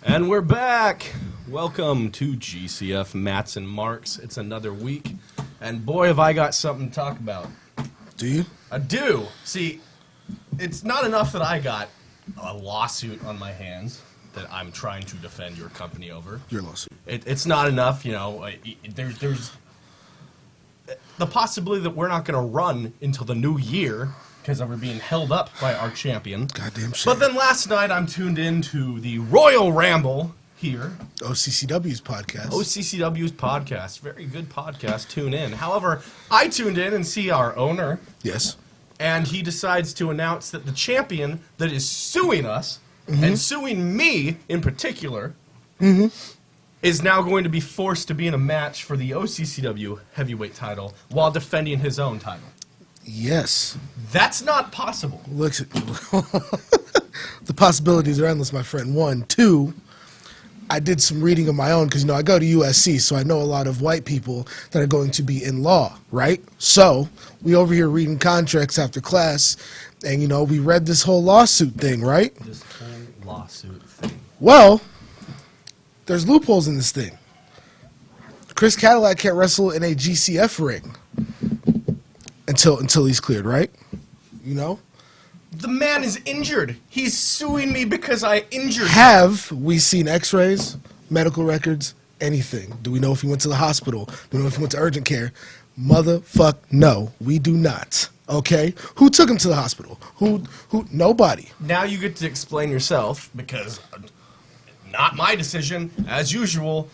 And we're back. Welcome to GCF Mats and Marks. It's another week, and boy, have I got something to talk about. Do you? I do. See, it's not enough that I got a lawsuit on my hands that I'm trying to defend your company over. Your lawsuit. It's not enough, you know. There's the possibility that we're not going to run until the new year because we're being held up by our champion. Goddamn shit. But then last night I'm tuned into the Royal Ramble here. OCCW's podcast. OCCW's podcast. Very good podcast. Tune in. However, I tuned in and see our owner. Yes. And he decides to announce that the champion that is suing us, and suing me in particular, is now going to be forced to be in a match for the OCCW heavyweight title while defending his own title. Yes. That's not possible. Look, the possibilities are endless, my friend. One. Two, I did some reading of my own because, you know, I go to USC, so I know a lot of white people that are going to be in law, right? So we over here reading contracts after class, and, you know, we read this whole lawsuit thing, right? This whole lawsuit thing. Well, there's loopholes in this thing. Chris Cadillac can't wrestle in a GCF ring until he's cleared, right? You know? The man is injured. He's suing me because I injured him. Have we seen x-rays, medical records, anything? Do we know if he went to the hospital? Do we know if he went to urgent care? Motherfuck no, we do not. Okay? Who took him to the hospital? Who? Nobody. Now you get to explain yourself because not my decision. As usual,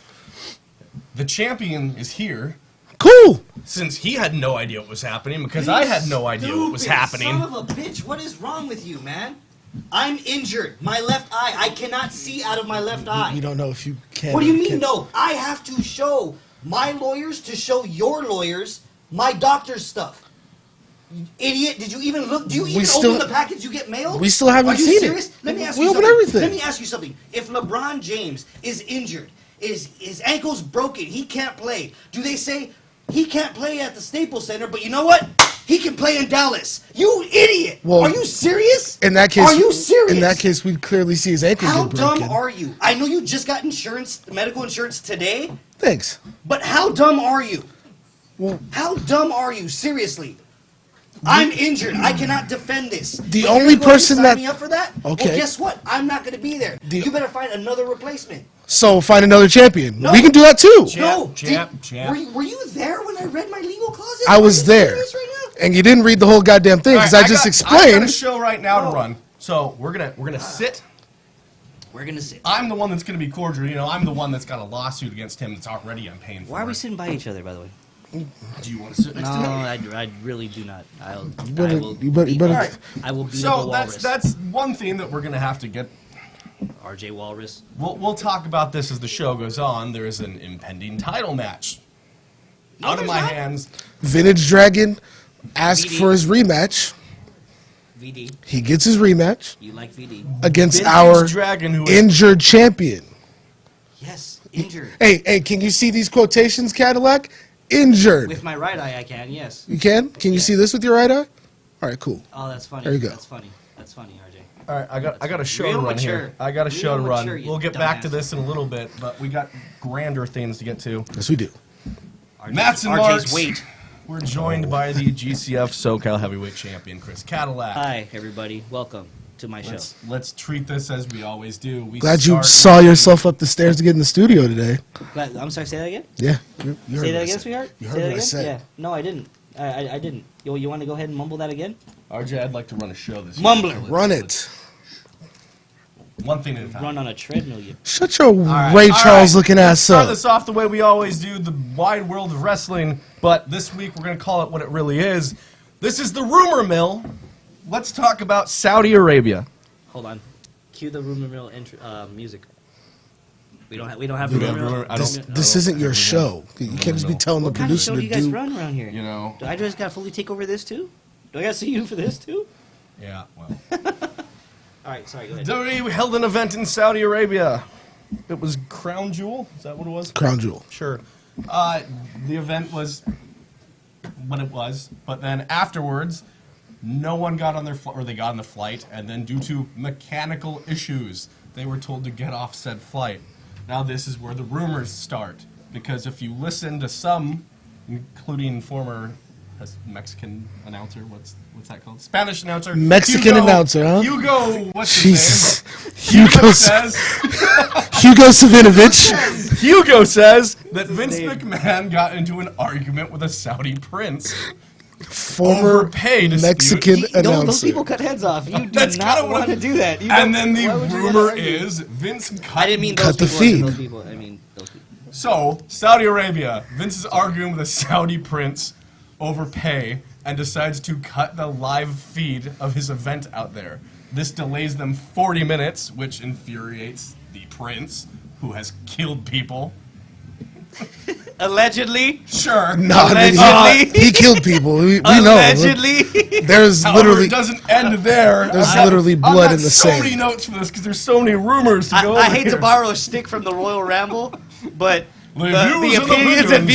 the champion is here. Cool. Since he had no idea what was happening, because I had no idea what was happening. Son of a bitch, what is wrong with you, man? I'm injured. My left eye. I cannot see out of my left eye. We don't know if you can. What do you mean, no? I have to show my lawyers to show your lawyers my doctor's stuff. You idiot, did you even look? Do you even open the package you get mailed? We still haven't Are you seen serious? it. Let me ask we you open something. everything. Let me ask you something. If LeBron James is injured his ankle's broken. He can't play. Do they say he can't play at the Staples Center, but you know what? He can play in Dallas. You idiot! Well, are you serious? In that case, are you serious? In that case, we clearly see his ankle How get broken. dumb are you? I know you just got medical insurance today, Thanks. but how dumb are you? Well, How dumb are you? Seriously. I'm injured. I cannot defend this. The But only you're going to person sign that- me up for that? Okay. Well, guess what? I'm not going to be there. You better find another replacement. so find another champion. No. We can do that too. No, Champ. Were you there when I read my legal clauses? I was Are you there, serious right now? and you didn't read the whole goddamn thing because All right, I just I got a explained. show right now to run. So we're gonna sit. We're gonna sit. I'm the one that's gonna be cordial. You know, I'm the one that's got a lawsuit against him that's already I'm paying for. Why are we sitting by each other, by the way? Do you want to sit next No, to me? I really do not. I better- will. you better- beat- better- All right. I will beat up So a walrus. that's one thing that we're gonna have to get. RJ Walrus. We'll talk about this as the show goes on. There is an impending title match. Out of there's my not. hands. Vintage Dragon asked VD. for his rematch. VD. He gets his rematch You like VD? against Vintage our Dragon, who is injured champion. Yes, injured. Hey, can you see these quotations, Cadillac? Injured. With my right eye, I can. Yes. You can? Can you see this with your right eye? All right, cool. Oh, that's funny. There you go. That's funny. That's funny, RJ. All right, I got a show Real to run mature. here. I got a show Real to run. mature, you We'll get back to dumbass. this in a little bit, but we got grander things to get to. Yes, we do. Mats and RJ's Marks. weight. We're joined by the GCF SoCal Heavyweight Champion, Chris Cadillac. Hi, everybody. Welcome to my show. Let's treat this as we always do. We Glad you start- saw yourself up the stairs to get in the studio today. I'm sorry. Say that again. Yeah. You heard Say what that I again, said. sweetheart. You Say heard that what I again? said. Yeah. No, I didn't. I didn't. You want to go ahead and mumble that again? RJ, I'd like to run a show this year. Mumbler. Run it. One thing at a time. Run on a treadmill, you. Shut your right, Ray all Charles right. looking Let's ass start up. this off the way we always do, the wide world of wrestling. But this week we're going to call it what it really is. This is the rumor mill. Let's talk about Saudi Arabia. Hold on. Cue the rumor mill music. We don't have We don't rumor have mill. rumor- I This, don't- this isn't your show. You can't just be telling the What kind of producer show do to you guys do. run around here? You know. Do I just got to fully take over this too? Do I got to see you for this too? Yeah, well. All right, sorry, go ahead. WWE held an event in Saudi Arabia. It was Crown Jewel. Is that what it was? Crown Jewel. Sure. The event was what it was, but then afterwards, no one got on their flight, or they got on the flight, and then due to mechanical issues, they were told to get off said flight. Now this is where the rumors start, because if you listen to some, including former Mexican announcer, what's that called? Spanish announcer. Mexican announcer, huh? Hugo, what's his Jesus. name? Hugo, says. Hugo Savinovich. Hugo says that Vince McMahon got into an argument with a Saudi prince. Former Overpay dispute. Mexican Those announcer. people cut heads off. You do That's not kinda what want to do that. You And don't- then the why would you rumor wanna argue? is Vince cut. I didn't mean those Cut the people. I mean feed. those people. I mean those people. So, Saudi Arabia, Vince is arguing with a Saudi prince over pay and decides to cut the live feed of his event out there. This delays them 40 minutes, which infuriates the prince, who has killed people. Allegedly. Sure. Nah, Allegedly. he killed people. We know. Allegedly. There's However, literally it doesn't end there. There's I've got- literally I've blood got in the so sand. many notes for this because there's so many rumors to go I over hate to here. borrow a stick from the Royal Ramble, but The the views and the opinions and opinions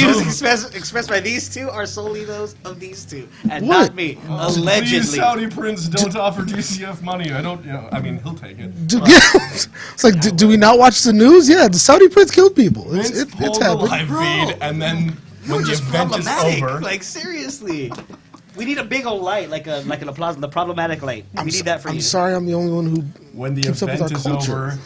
views of- expressed by these two are solely those of these two, and What? not me. Please, Allegedly. Saudi prince, don't offer GCF money. I don't, I mean, he'll take it. Do, it's like, do we not watch the news? Yeah, the Saudi prince killed people. Vince It's pulled the happened. live Bro. feed, and then when the Just event is problematic. over, Like seriously, we need a big old light, like an applause, the problematic light. We need that for I'm you. sorry, I'm the only one who when the keeps up with event our is culture. over,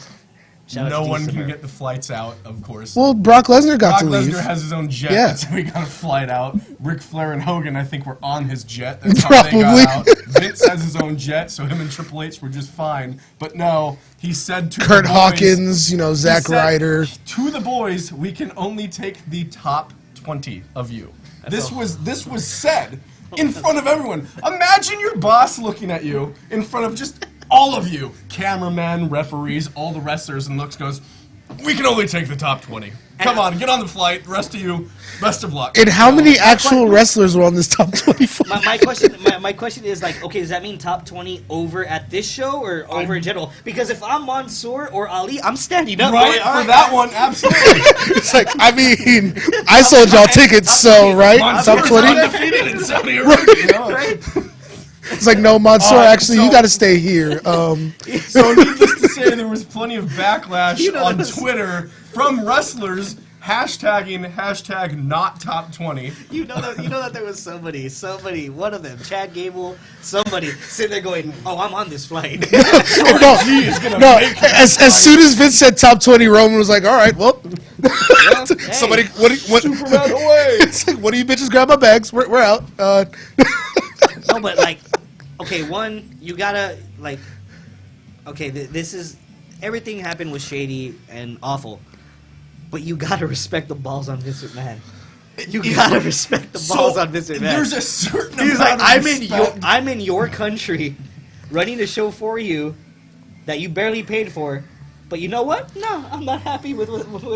Shout out no to one Steve can Sammer. get the flights out, of course. Well, Brock Lesnar got Brock to leave. Lesnar has his own jet, Yeah. so we got a flight out. Ric Flair and Hogan, I think, were on his jet. That's how they Probably. got out. Vince has his own jet, so him and Triple H were just fine. But no, he said to Kurt the boys, Hawkins, he Zack said, Ryder. To the boys, we can only take the top 20 of you. This was said in front of everyone. Imagine your boss looking at you in front of just all of you, cameramen, referees, all the wrestlers, and goes, We can only take the top 20. Come on, get on the flight. The rest of you, best of luck. And how many actual wrestlers were on this top 25? My question is like, okay, does that mean top 20 over at this show or over in general? Because if I'm Mansoor or Ali, I'm standing up. Right, for that one, absolutely. It's like, I mean, I sold y'all tickets, so, right? Top Mansoor's 20? undefeated in Saudi Arabia. Right? It's like, no, Mansoor, actually, so- you got to stay here. So needless to say, there was plenty of backlash on Twitter from wrestlers hashtagging not top 20. You know that there was somebody, one of them, Chad Gable, somebody sitting there going, "Oh, I'm on this flight." As soon as Vince said top 20, Roman was like, all right, well, somebody, what Superman away. It's like, what do you bitches grab my bags? We're out. No, but like, okay, one, you gotta like, okay, this is everything happened was shady and awful, but you gotta respect the balls on Vince McMahon. You gotta respect the balls on Vince McMahon. There's a certain He's amount like, of respect. I'm in your country, running a show for you that you barely paid for. But you know what? No, I'm not happy with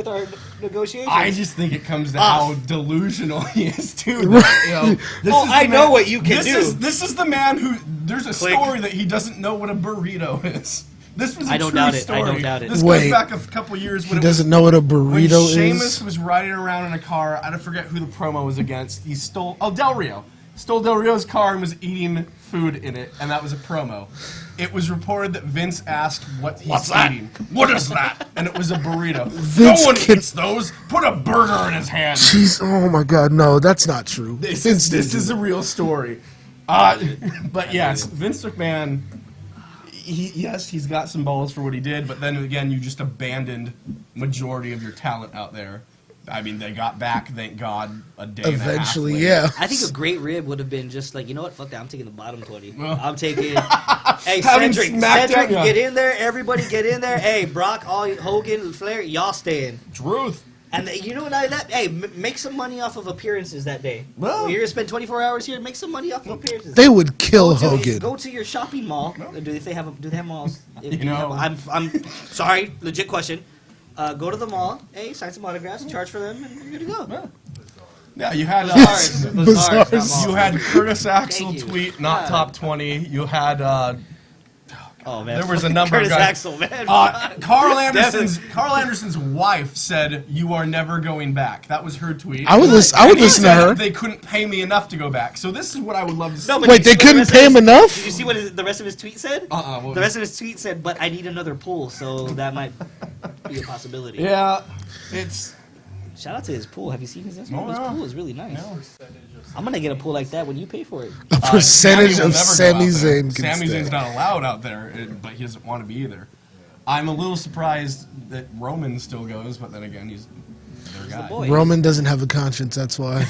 our negotiations. I just think it comes to how delusional he is too. That, you know, this is I the know man- what you can do. This is the man who. There's a Click. story that he doesn't know what a burrito is. This was a I don't true doubt it. story. I don't doubt it. This Wait. goes back a couple years when He it was doesn't know what a when burrito Sheamus is. was riding around in a car. I don't forget who the promo was against. He stole Del Rio. Stole Del Rio's car and was eating food in it, and that was a promo. It was reported that Vince asked what he's eating. What is that? And it was a burrito. Vince no one can- eats those. Put a burger in his hand. Jeez, oh my God, no, that's not true. This Vince didn't is do a that. real story. But yes, Vince McMahon. He's got some balls for what he did, but then again, you just abandoned majority of your talent out there. I mean, they got back, thank God, a day and a half Eventually, later. yeah. I think a great rib would have been just like, you know what? Fuck that. I'm taking the bottom 20. Well. I'm taking. Hey, Having Cedric, smacked down, yeah. get in there. Everybody, get in there. Hey, Brock, Hogan, Flair, y'all stay in. Truth. And you know what? Hey, make some money off of appearances that day. Well. You're gonna spend 24 hours here. Make some money off of appearances. They would kill Go to- Hogan. Go to your shopping mall. Do they have malls? You know. I'm sorry. Legit question. Go to the mall. Hey, sign some autographs. Charge for them, and you're good to go. Yeah, you had Bazaars, Bazaars. not malls. you had Curtis Axel Thank you. tweet not Yeah. top 20. You had Oh man, there was a number of Curtis guys. Axel, man. Carl Anderson's wife said, "You are never going back." That was her tweet. I would listen. I would And he listen to said her. They couldn't pay me enough to go back. So this is what I would love to see. No, but Wait, did you they see what the couldn't rest pay of him his- enough? Did you see what the rest of his tweet said? What The rest of his tweet said, "But I need another pool, so that might be a possibility." Yeah, it's Shout out to his pool. Have you seen his Instagram? Oh, His yeah. pool is really nice. I'm gonna get a pool like that when you pay for it. A percentage Sammy will of never go Sami out there. Zayn can Sami stay. Zayn's not allowed out there, but he doesn't want to be either. I'm a little surprised that Roman still goes, but then again, he's their guy. boy. Roman doesn't have a conscience, that's why.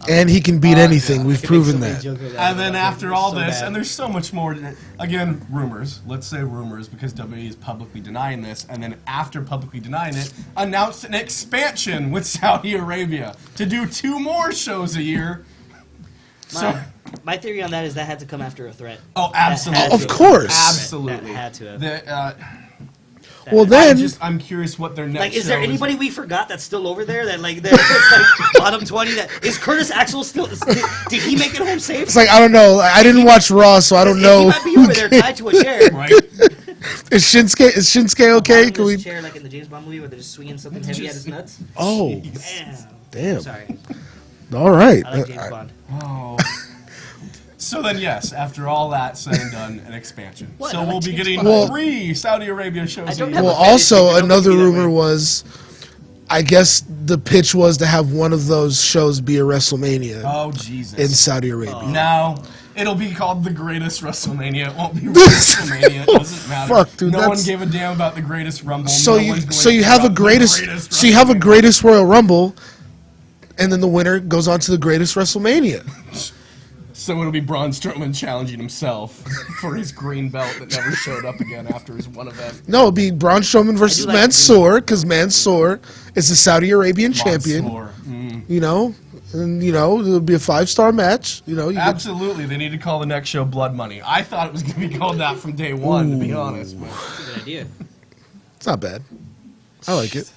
And he can beat anything. yeah. We've proven that. And then after all So this, bad. and there's so much more. Again, rumors. Let's say rumors because WWE is publicly denying this, and then after publicly denying it, announced an expansion with Saudi Arabia to do 2 more shows a year. So, My theory on that is that had to come after a threat. oh, That absolutely, had Of to. course. absolutely. That had to have. The, Well, then, I'm curious what their next. Like, is there show anybody we forgot that's still over there? That like, it's like bottom 20. That is Curtis Axel still? Did he make it home safe? it's like, I don't know. I didn't watch Raw, so I don't He know. might be over there tied to a chair. Right? Is Shinsuke okay? Can we? Chair like in the James Bond movie where they're just swinging something heavy at his nuts. Oh, Damn. damn. Sorry, All right. I like James Bond. Oh. So then, yes, after all that said and done, an expansion. What? So I like we'll be James getting Bond. 3 Saudi Arabia shows I a don't year. have Well, a fetish, but also don't another look at me that rumor way. was, I guess the pitch was to have one of those shows be a WrestleMania Oh, Jesus. in Saudi Arabia. No, it'll be called the Greatest WrestleMania. It won't be WrestleMania. It doesn't matter. Fuck, dude, no one that's- gave a damn about the Greatest Rumble. So No you one's going so to you care have a about the greatest so you have a WrestleMania. greatest Royal Rumble, and then the winner goes on to the greatest WrestleMania. So it'll be Braun Strowman challenging himself for his green belt that never showed up again after his one event. No, it'll be Braun Strowman versus like Mansoor, because Mansoor is the Saudi Arabian champion. Mansoor. You know, and it'll be a 5-star match. You know, you get, Absolutely, they need to call the next show Blood Money. I thought it was going to be called that from day one, to be honest. But That's a good idea. It's not bad. I like it.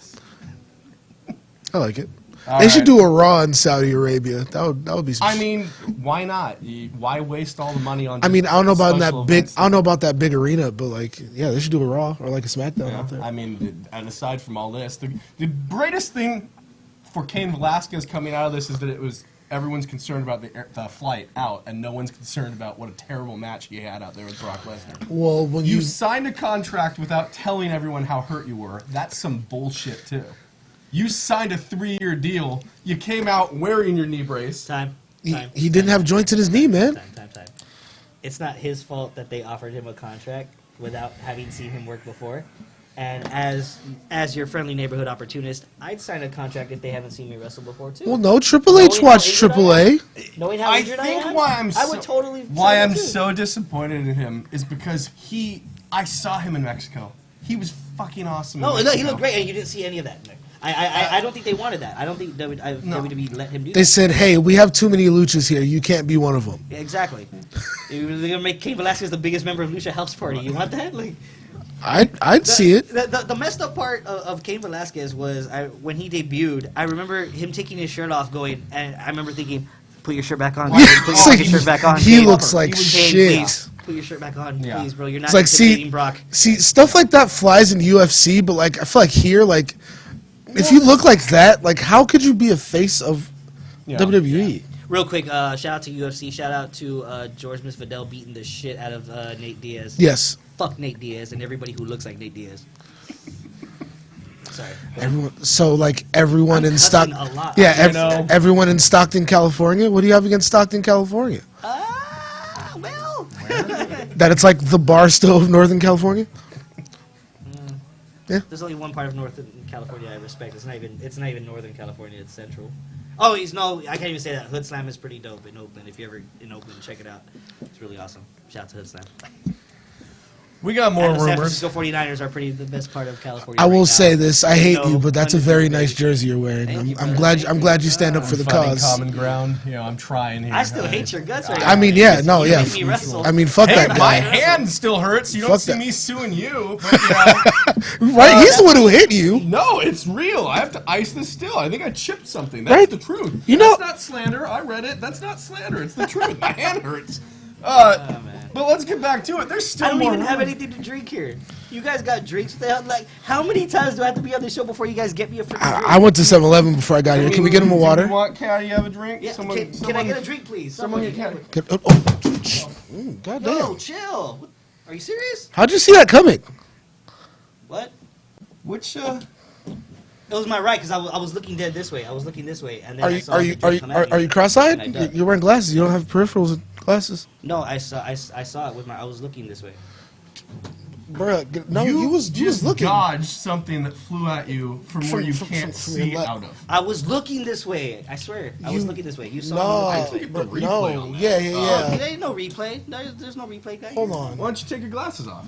I like it. All They should right. do a Raw in Saudi Arabia. That would be. Some I mean, why not? Why waste all the money on? I mean, I don't know about special that big. events I don't know about that big arena, but like, yeah, they should do a Raw or like a SmackDown Yeah, out there. I mean, and aside from all this, the greatest thing for Cain Velasquez coming out of this is that it was everyone's concerned about the flight out, and no one's concerned about what a terrible match he had out there with Brock Lesnar. Well, when You you signed a contract without telling everyone how hurt you were. That's some bullshit too. You signed a 3-year deal. You came out wearing your knee brace. Time. he didn't have joints in his knee, man. Time. It's not his fault that they offered him a contract without having seen him work before. And as your friendly neighborhood opportunist, I'd sign a contract if they haven't seen me wrestle before too. Well, no, Triple H Knowing watched how injured Triple I am? A. Knowing how I injured think I am, why I'm I would totally why sign I'm it too. so disappointed in him is because I saw him in Mexico. He was fucking awesome. No, in look, he Mexico. looked great, and you didn't see any of that. I don't think they wanted that. I don't think WWE let him do They that. said, "Hey, we have too many luchas here. You can't be one of them." Yeah, exactly. They're gonna make Cain Velasquez the biggest member of Lucha House Party. You want that? Like, I'd see it. The messed up part of Cain Velasquez was when he debuted. I remember him taking his shirt off, going, and I remember thinking, "Put your shirt back on. Yeah, Put it's your like shirt back on." he Cain. looks like Cain, shit. please, put your shirt back on, Yeah. please, bro. You're not It's like, intimidating Brock. see, stuff like that flies in UFC, but like I feel like here, like if you look like that, like how could you be a face of Yeah. WWE? Real quick, shout out to UFC. Shout out to George Masvidal beating the shit out of Nate Diaz. Yes, Fuck Nate Diaz and everybody who looks like Nate Diaz. Sorry. everyone. So like everyone I'm in cussing Stockton, a lot. yeah, You know. everyone in Stockton, California. What do you have against Stockton, California? Well. That it's like the Barstow of Northern California. There's only one part of Northern California I respect. It's not even Northern California. It's Central. Oh, I can't even say that. Hood Slam is pretty dope in Oakland. If you're ever in Oakland, check it out. It's really awesome. Shout out to Hood Slam. We got more And the San rumors. Francisco 49ers are the best part of California. I will right say now. this: I hate No you, but that's a very nice undisputed. jersey you're wearing. Thank you, I'm brother. glad you stand up for the Finding cause. common ground. You know, I'm trying here. I still hate your guts right now. I mean, yeah, no, You yeah. make me wrestle. I mean, fuck Hey, that my guy. hand still hurts. You don't Fuck see that. me suing you, but you know, Right? He's the one who hit you. no, it's real. I have to ice this still. I think I chipped something. That's Right. the truth. You know- that's not slander. I read it. That's not slander. It's the truth. My hand hurts. man. But let's get back to it. There's still I don't more even have rumors. anything to drink here. You guys got drinks? Like, how many times do I have to be on the show before you guys get me a freaking drink? I went to 7-Eleven before I got here. Can we get him a Do water? you want Caddy? You have a drink? Yeah, Someone, can I get a drink, please? Someone Somebody get Caddy. God Yo, damn. chill. What- Are you serious? How'd you see that coming? What? Which It was my right because I was looking dead this way. I was looking this way, and then Are I you saw are the you drink are you come at are me, you cross-eyed? and I ducked. You're wearing glasses. You don't have peripherals and glasses. No, I saw it with my. I was looking this way. Bruh, no, you was just looking. dodged something that flew at you from where you From- can't from your see left. out of. I was looking this way. I swear, I was You- looking this way. You saw No, me looking this way. the replay no, on that. yeah, yeah, Oh, yeah. there ain't no replay. There's no replay, guy. Hold on. Why don't you take your glasses off?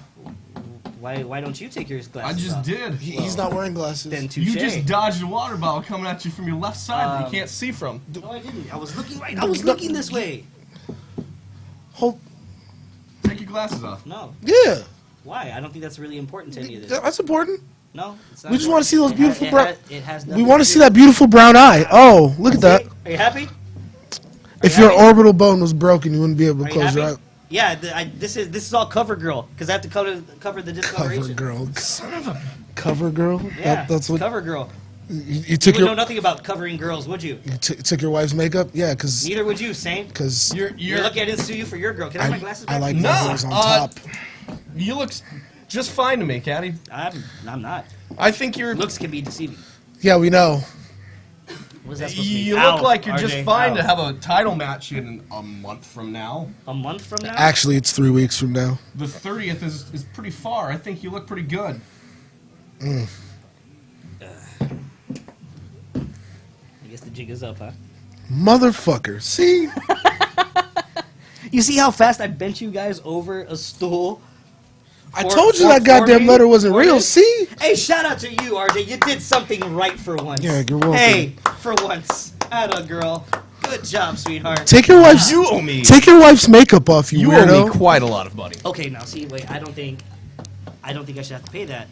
Why don't you take your I glasses just off? did. He's not wearing glasses. Then You touche. just dodged a water bottle coming at you from your left side that you can't see from. No, I didn't. I was looking right. I was looking this way. Hold. Take your glasses off. No. Yeah, Why? I don't think that's really important to any of this. that's important. No, it's not. We just wanna see those It beautiful it brown- It has We want to see that beautiful brown eye. Oh, look at that. Are you happy? If you your happy? orbital bone was broken, you wouldn't be able Are to you close your happy? eye. Yeah, this is all cover girl because I have to cover the Cover discoloration. girl. Son of a cover girl. Yeah, That's what cover girl. you You took would know your nothing about covering girls, would you? took your wife's makeup. Yeah, because Neither would you, Saint. You're lucky I didn't sue you for your girl. Can I have my glasses back? I like No, my girls on uh, top. You look just fine to me, Caddy. I'm not. I think you're. Looks can be deceiving. Yeah, we know. What is that supposed to mean? You Ow, look like you're RJ, just fine ow. to have a title match in a month from now. A month from now? Actually, it's 3 weeks from now. The 30th is pretty far. I think you look pretty good. I guess the jig is up, huh? Motherfucker. See? You see how fast I bent you guys over a stool? I told you that goddamn letter wasn't real. See? Hey, shout out to you, RJ. You did something right for once. Yeah, you're welcome. Hey, for once. Atta girl. Good job, sweetheart. Take your wife's You owe me. take your wife's makeup off, you You weirdo. owe me quite a lot of money. Okay, now see, wait. I don't think I should have to pay that.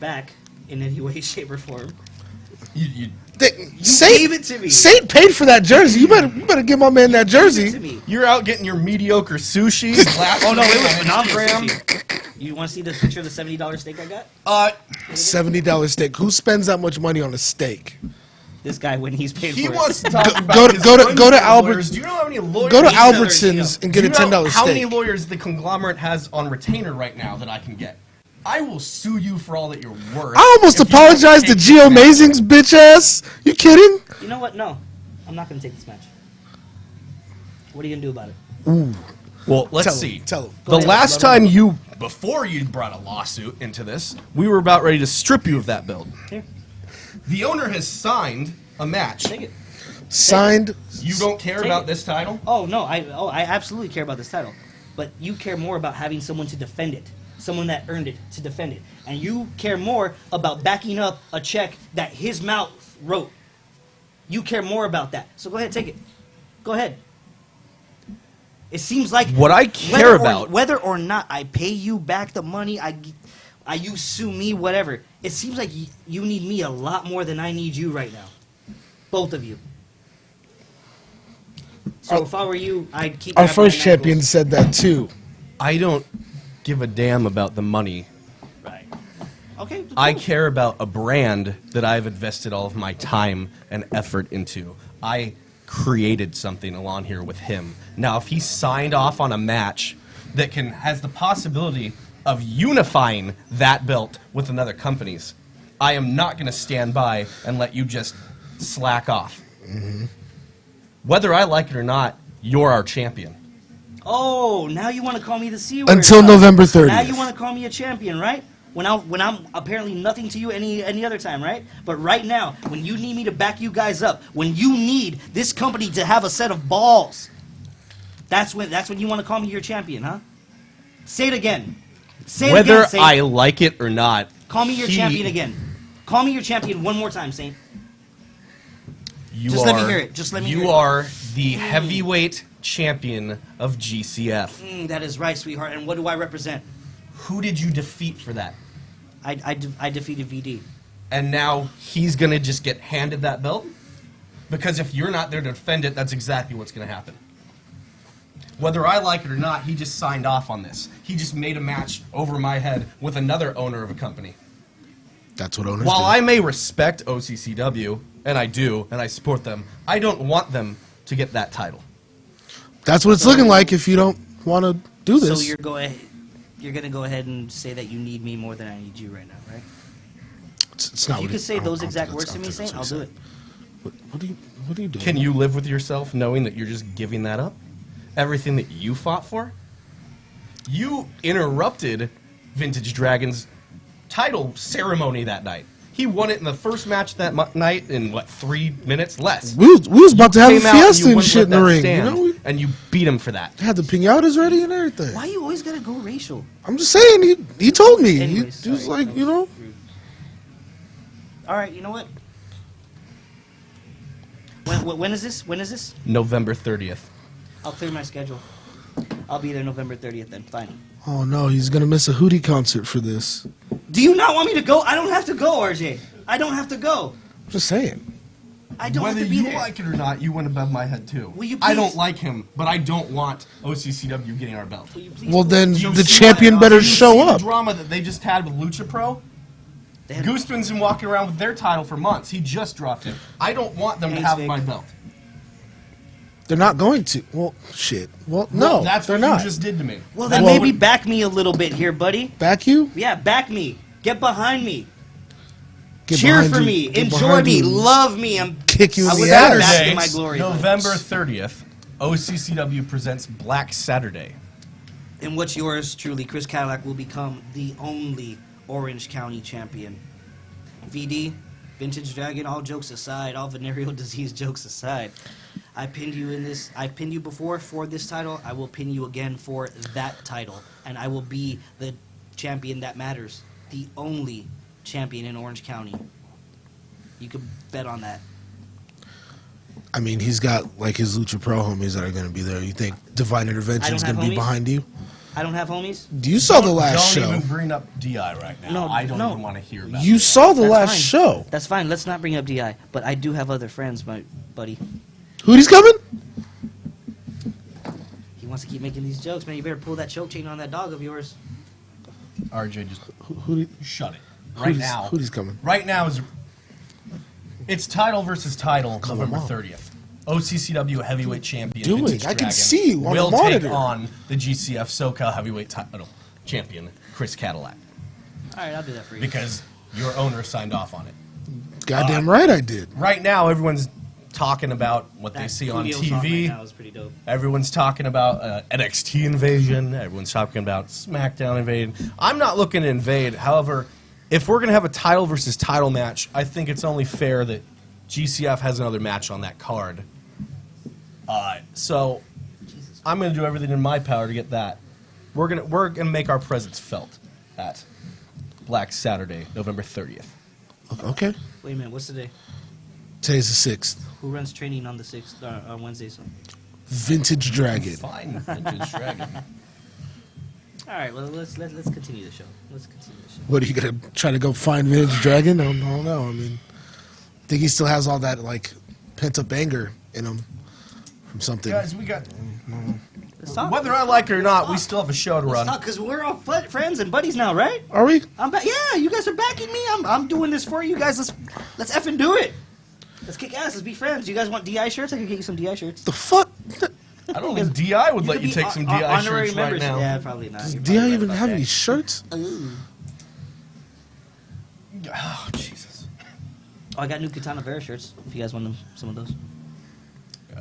back in any way, shape, or form. You gave it to me. Saint paid for that jersey. You better give my man that Give it to jersey. me. You're out getting your mediocre sushi. Oh no, it was phenomenal. Instagram. sushi. You want to see the picture of the $70 steak I got? $70 steak. Who spends that much money on a steak? This guy when he's paid He for wants it. to talk about go to- his go to- friends go to and Albert- lawyers. Do you know how many lawyers? Go to He's selling, Albertsons and Do get a you know $10 how many steak. lawyers the conglomerate has on retainer right now that I can get? I will sue you for all that you're worth. I almost if you don't apologized to take Gio this match. Mazing's bitch ass. You kidding? You know what? No, I'm not going to take this match. What are you going to do about it? Well, let's Tell him, see. tell him. The Go ahead, last let him time before you brought a lawsuit into this, we were about ready to strip you of that belt. Here, The owner has signed a match. take it. Signed. You don't care Take about it. this title? Oh no, I absolutely care about this title, but you care more about having someone to defend it, someone that earned it to defend it, and you care more about backing up a check that his mouth wrote. You care more about that, so go ahead, take it. Go ahead. It seems like What I care about- whether or not I pay you back the money, you sue me, whatever. It seems like you need me a lot more than I need you right now, both of you. So if I were you, I'd keep Our grabbing first my champion ankles. said that too. I don't give a damn about the money. Right. Okay. I cool. care about a brand that I've invested all of my time and effort into. I created something along here with him. Now, if he signed off on a match that has the possibility of unifying that belt with another company's, I am not going to stand by and let you just slack off. Whether I like it or not, you're our champion. Oh, now you want to call me the C word? Until huh? November 30th. Now you want to call me a champion, right? When I'm apparently nothing to you any other time, right? But right now, when you need me to back you guys up, when you need this company to have a set of balls, that's when you want to call me your champion, huh? Say it again. Say it Whether again, Saint. I like it or not, Call me your champion again. Call me your champion one more time, Saint. Just let me hear it. Just let me hear You it. are the heavyweight champion of GCF. That is right, sweetheart. And what do I represent? Who did you defeat for that? I defeated VD. And now he's going to just get handed that belt? Because if you're not there to defend it, that's exactly what's going to happen. Whether I like it or not, he just signed off on this. He just made a match over my head with another owner of a company. That's what owners While do. I may respect OCCW, and I do, and I support them, I don't want them to get that title. That's what it's looking like if you don't want to do this. So you're gonna go ahead and say that you need me more than I need you right now, right? It's not If you what could it- say I don't- those I don't exact think words to me, that's- I Saint, don't I'll think do it. that's what are you doing? Can you live with yourself knowing that you're just giving that up? Everything that you fought for? You interrupted Vintage Dragon's title ceremony that night. He won it in the first match that night in, 3 minutes? Less. We was about to have a Came out and fiesta you and wouldn't shit in let the that ring. stand, You know, we and you beat him for that. had the pinatas ready and everything. Why you always gotta go racial? I'm just saying, he told me. Anyways, he was sorry. like, you know, All right, you know what? When is this? When is this? November 30th. I'll clear my schedule. I'll be there November 30th then. Fine. oh no, he's gonna miss a Hootie concert for this. Do you not want me to go? I don't have to go, RJ. I don't have to go. I'm just saying. I don't Whether have to be you there. like it or not, you went above my head too. Will you I please- don't like him, but I don't want OCCW getting our belt. Will you please Well, go? then You the see champion what- better you show see up. The drama that they just had with Lucha Pro. They had- Gooseman's been walking around with their title for months. He just dropped it. I don't want them to Thanks, have Vic. my belt. They're not going to. Well, shit. Well, Well, no, that's they're what not. you just did to me. Well, then Well, maybe back me a little bit here, buddy. Back you? Yeah, back me. Get behind me. Get Cheer behind for you. me. Get Enjoy behind me. you. Love me. Kick you in I the was ass. back Saturday, in my glory. November 30th, OCCW presents Black Saturday. In which yours truly, Chris Cadillac, will become the only Orange County champion. VD, Vintage Dragon, all jokes aside, all venereal disease jokes aside, I pinned you in this. I pinned you before for this title. I will pin you again for that title, and I will be the champion that matters, the only champion in Orange County. You can bet on that. I mean, he's got like his Lucha Pro homies that are going to be there. You think Divine I Intervention's don't have going to be homies? behind you? I don't have homies. You saw the last Don't show. even bring up DI right now. No, I don't no. even want to hear about You it. saw the That's last fine. show. That's fine. Let's not bring up Di. But I do have other friends, my buddy. Hootie coming? He wants to keep making these jokes, man. You better pull that choke chain on that dog of yours. RJ, just Hootie, shut it. Right now. Hootie's coming. Right now is it's title versus title, Come November on. 30th. OCCW heavyweight champion Doing. Vintage I can Dragon see you on will the take monitor. on the GCF SoCal heavyweight title champion Chris Cadillac All right, I'll do that for you. because your owner signed off on it. Goddamn right I did. Right now, everyone's talking about what they That see on Coolio song right TV. now is pretty dope. Everyone's talking about NXT invasion. Everyone's talking about SmackDown invade. I'm not looking to invade. However, if we're going to have a title versus title match, I think it's only fair that GCF has another match on that card. So I'm going to do everything in my power to get that. We're gonna make our presence felt at Black Saturday, November 30th. Okay. Wait a minute, what's today? Today's the 6th. Who runs training on the 6th, on Wednesdays? Vintage Dragon. Fine, Vintage Dragon. All right, well, let's continue the show. Let's continue the show. What are you gonna try to go find Vintage Dragon? I don't know. I mean, I think he still has all that like pent up anger in him from something. Guys, we got. Let's talk. Whether I like it or not, we talk. still have a show to Let's run. talk, because we're all friends and buddies now, right? Are we? I'm back. Yeah, you guys are backing me. I'm doing this for you guys. Let's effing do it. Let's kick ass. Let's be friends. You guys want DI shirts? I can get you some DI shirts. The fuck? I don't think DI would let could you be take some hon- DI honorary shirts right members. now. Yeah, probably not. Does You're DI probably right even about have that. any shirts? Oh, Jesus. Oh, I got new Katana Vera shirts. If you guys want them, some of those.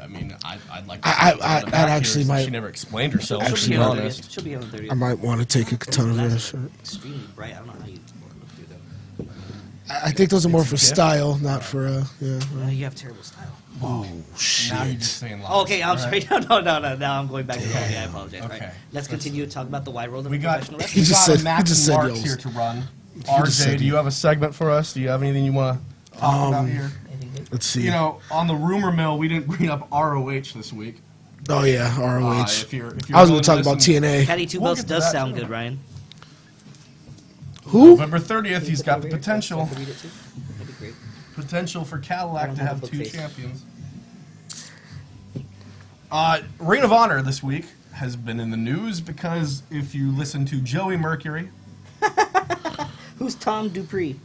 I mean, I'd like to. I'd actually might- She never explained herself, Actually to She'll be be here on the honest. 30th. She'll be here on the 30th. I might want to take a Katana Vera shirt. Extremely bright. I don't know how you look through them. I think those are more It's for a gift. style, not for yeah. You have terrible style. Oh Now you're shit! just saying lies. Oh, okay, I'm Right? sorry. No. Now I'm going back to the I apologize. Okay. Right. Let's continue to talk about the wide world of We got, professional we wrestling. He just got said- a Max he just and said Marks yo's. here to run. just RJ, said do you have a segment for us? Do you have anything you want to talk about here? Let's see. You know, on the rumor mill, we didn't bring up ROH this week. Oh yeah, ROH. If you're I was willing going to talk about listen- TNA. Caddy Two We'll Belts get to does that sound too. good, Ryan. Who? November 30th, he's got the potential. Read it too. That'd be great. Potential for I Cadillac don't to have a have book two face. champions. Ring of Honor this week has been in the news because if you listen to Joey Mercury, Who's Tom Dupree?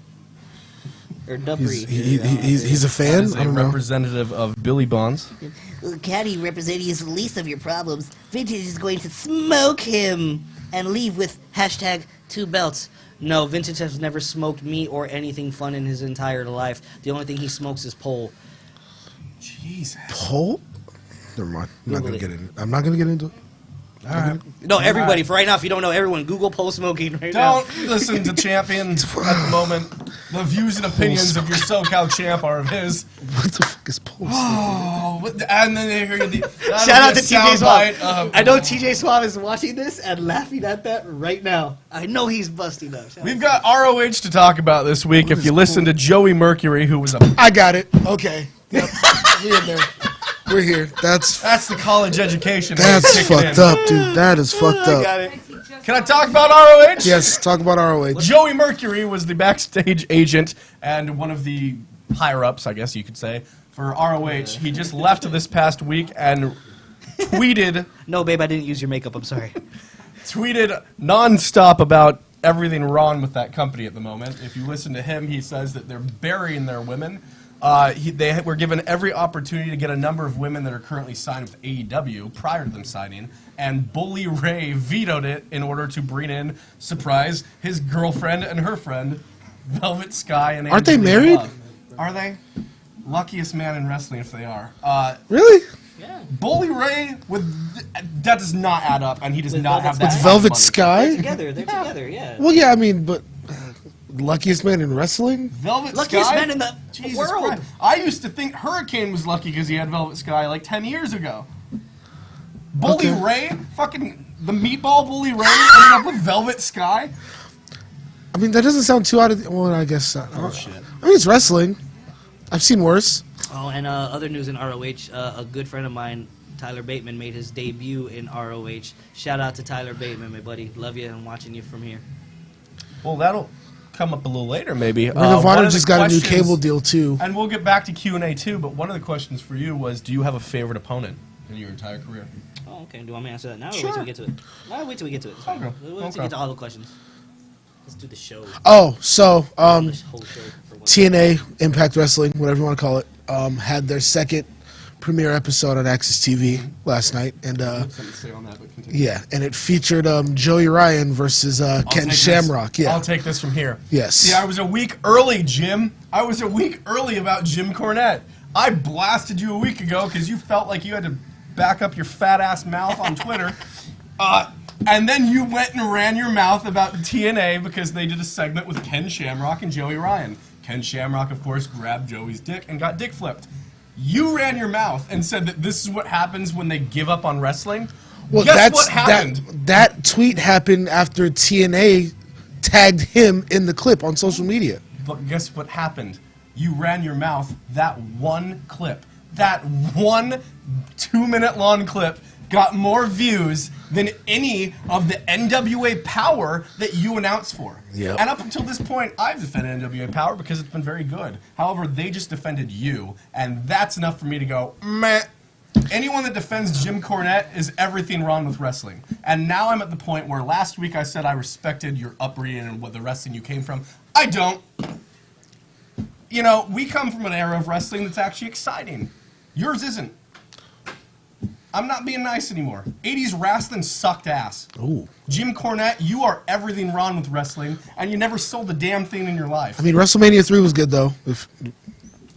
Or Dupree? He's a that fan. is I a don't know. representative of Billy Bonds. Caddy representing is the least of your problems. Vintage is going to smoke him. And leave with hashtag 2 belts. No, Vintage has never smoked me or anything fun in his entire life. The only thing he smokes is pole. Jesus. Pole? Never mind. I'm not Google gonna it. get in. I'm not gonna get into it. All right. No, everybody, for right now, if you don't know, everyone, Google pole smoking right now. Don't listen to Champion at the moment. The views and opinions of your SoCal champ are of his. What the fuck is pole? Oh, and then they hear the Shout out to TJ Swab. Swab. I know TJ Swab is watching this and laughing at that right now. I know he's busting up. Shout We've out. got ROH to talk about this week. If you listen to Joey Mercury, who was a I got it. Okay. Yep. We're in there. We're here. That's that's the college education. that's kicking fucked in. up, dude. That is fucked I up. got it. Can I talk about ROH? Yes. Talk about ROH. Joey Mercury was the backstage agent and one of the higher ups, I guess you could say, for ROH. He just left this past week and tweeted No, babe, I didn't use your makeup. I'm sorry. nonstop about everything wrong with that company at the moment. If you listen to him, he says that they're burying their women. They were given every opportunity to get a number of women that are currently signed with AEW prior to them signing, and Bully Ray vetoed it in order to bring in, surprise, his girlfriend and her friend, Velvet Sky and Aren't they Angelina married? Love. Are they? Luckiest man in wrestling if they are. Really? Yeah. Bully Ray, that does not add up, and he does With not Velvet have Sky? that With kind of Velvet money. Sky? They're together. They're together, yeah. Well, yeah. I mean, but luckiest man in wrestling. Velvet Luckiest Sky? man in the Jesus world. Christ. I used to think Hurricane was lucky because he had Velvet Sky like 10 years ago. Bully Okay. Ray, fucking the meatball Bully Ray ended up with Velvet Sky. I mean, that doesn't sound too out of the. Well, I guess. Bullshit. I mean, it's wrestling. I've seen worse. Oh, and other news in ROH, a good friend of mine Tyler Bateman made his debut in ROH. Shout out to Tyler Bateman, my buddy. Love you and watching you from here. Well, that'll come up a little later, maybe. Ring of one Honor the just got a new questions- cable deal too. And we'll get back to Q&A too, but one of the questions for you was, do you have a favorite opponent in your entire career? Oh, okay. Do you want me to answer that now or Sure. wait till we get to it? No, wait till we get to it. It's fine. Okay. We'll wait till we Okay. get to all the questions. Let's do the show. Oh, so This whole show for one. TNA, Impact Wrestling, whatever you want to call it, had their second premiere episode on Access TV last night, and Something to say on that, but continue. yeah, and it featured Joey Ryan versus I'll Ken take Shamrock. this. Yeah, I'll take this from here. Yes. See, I was a week early, Jim. I was a week early about Jim Cornette. I blasted you a week ago because you felt like you had to back up your fat ass mouth on Twitter. And then you went and ran your mouth about TNA because they did a segment with Ken Shamrock and Joey Ryan. Ken Shamrock, of course, grabbed Joey's dick and got dick flipped. You ran your mouth and said that this is what happens when they give up on wrestling. well, Guess what happened? That tweet happened after TNA tagged him in the clip on social media. But guess what happened? You ran your mouth. That one clip, that one 2-minute long clip, got more views than any of the NWA Power that you announced for. Yep. And up until this point, I've defended NWA Power because it's been very good. However, they just defended you, and that's enough for me to go, meh. Anyone that defends Jim Cornette is everything wrong with wrestling. And now I'm at the point where last week I said I respected your upbringing and what the wrestling you came from. I don't. You know, we come from an era of wrestling that's actually exciting. Yours isn't. I'm not being nice anymore. 80s wrestling sucked ass. Ooh. Jim Cornette, you are everything wrong with wrestling, and you never sold a damn thing in your life. I mean, WrestleMania 3 was good though.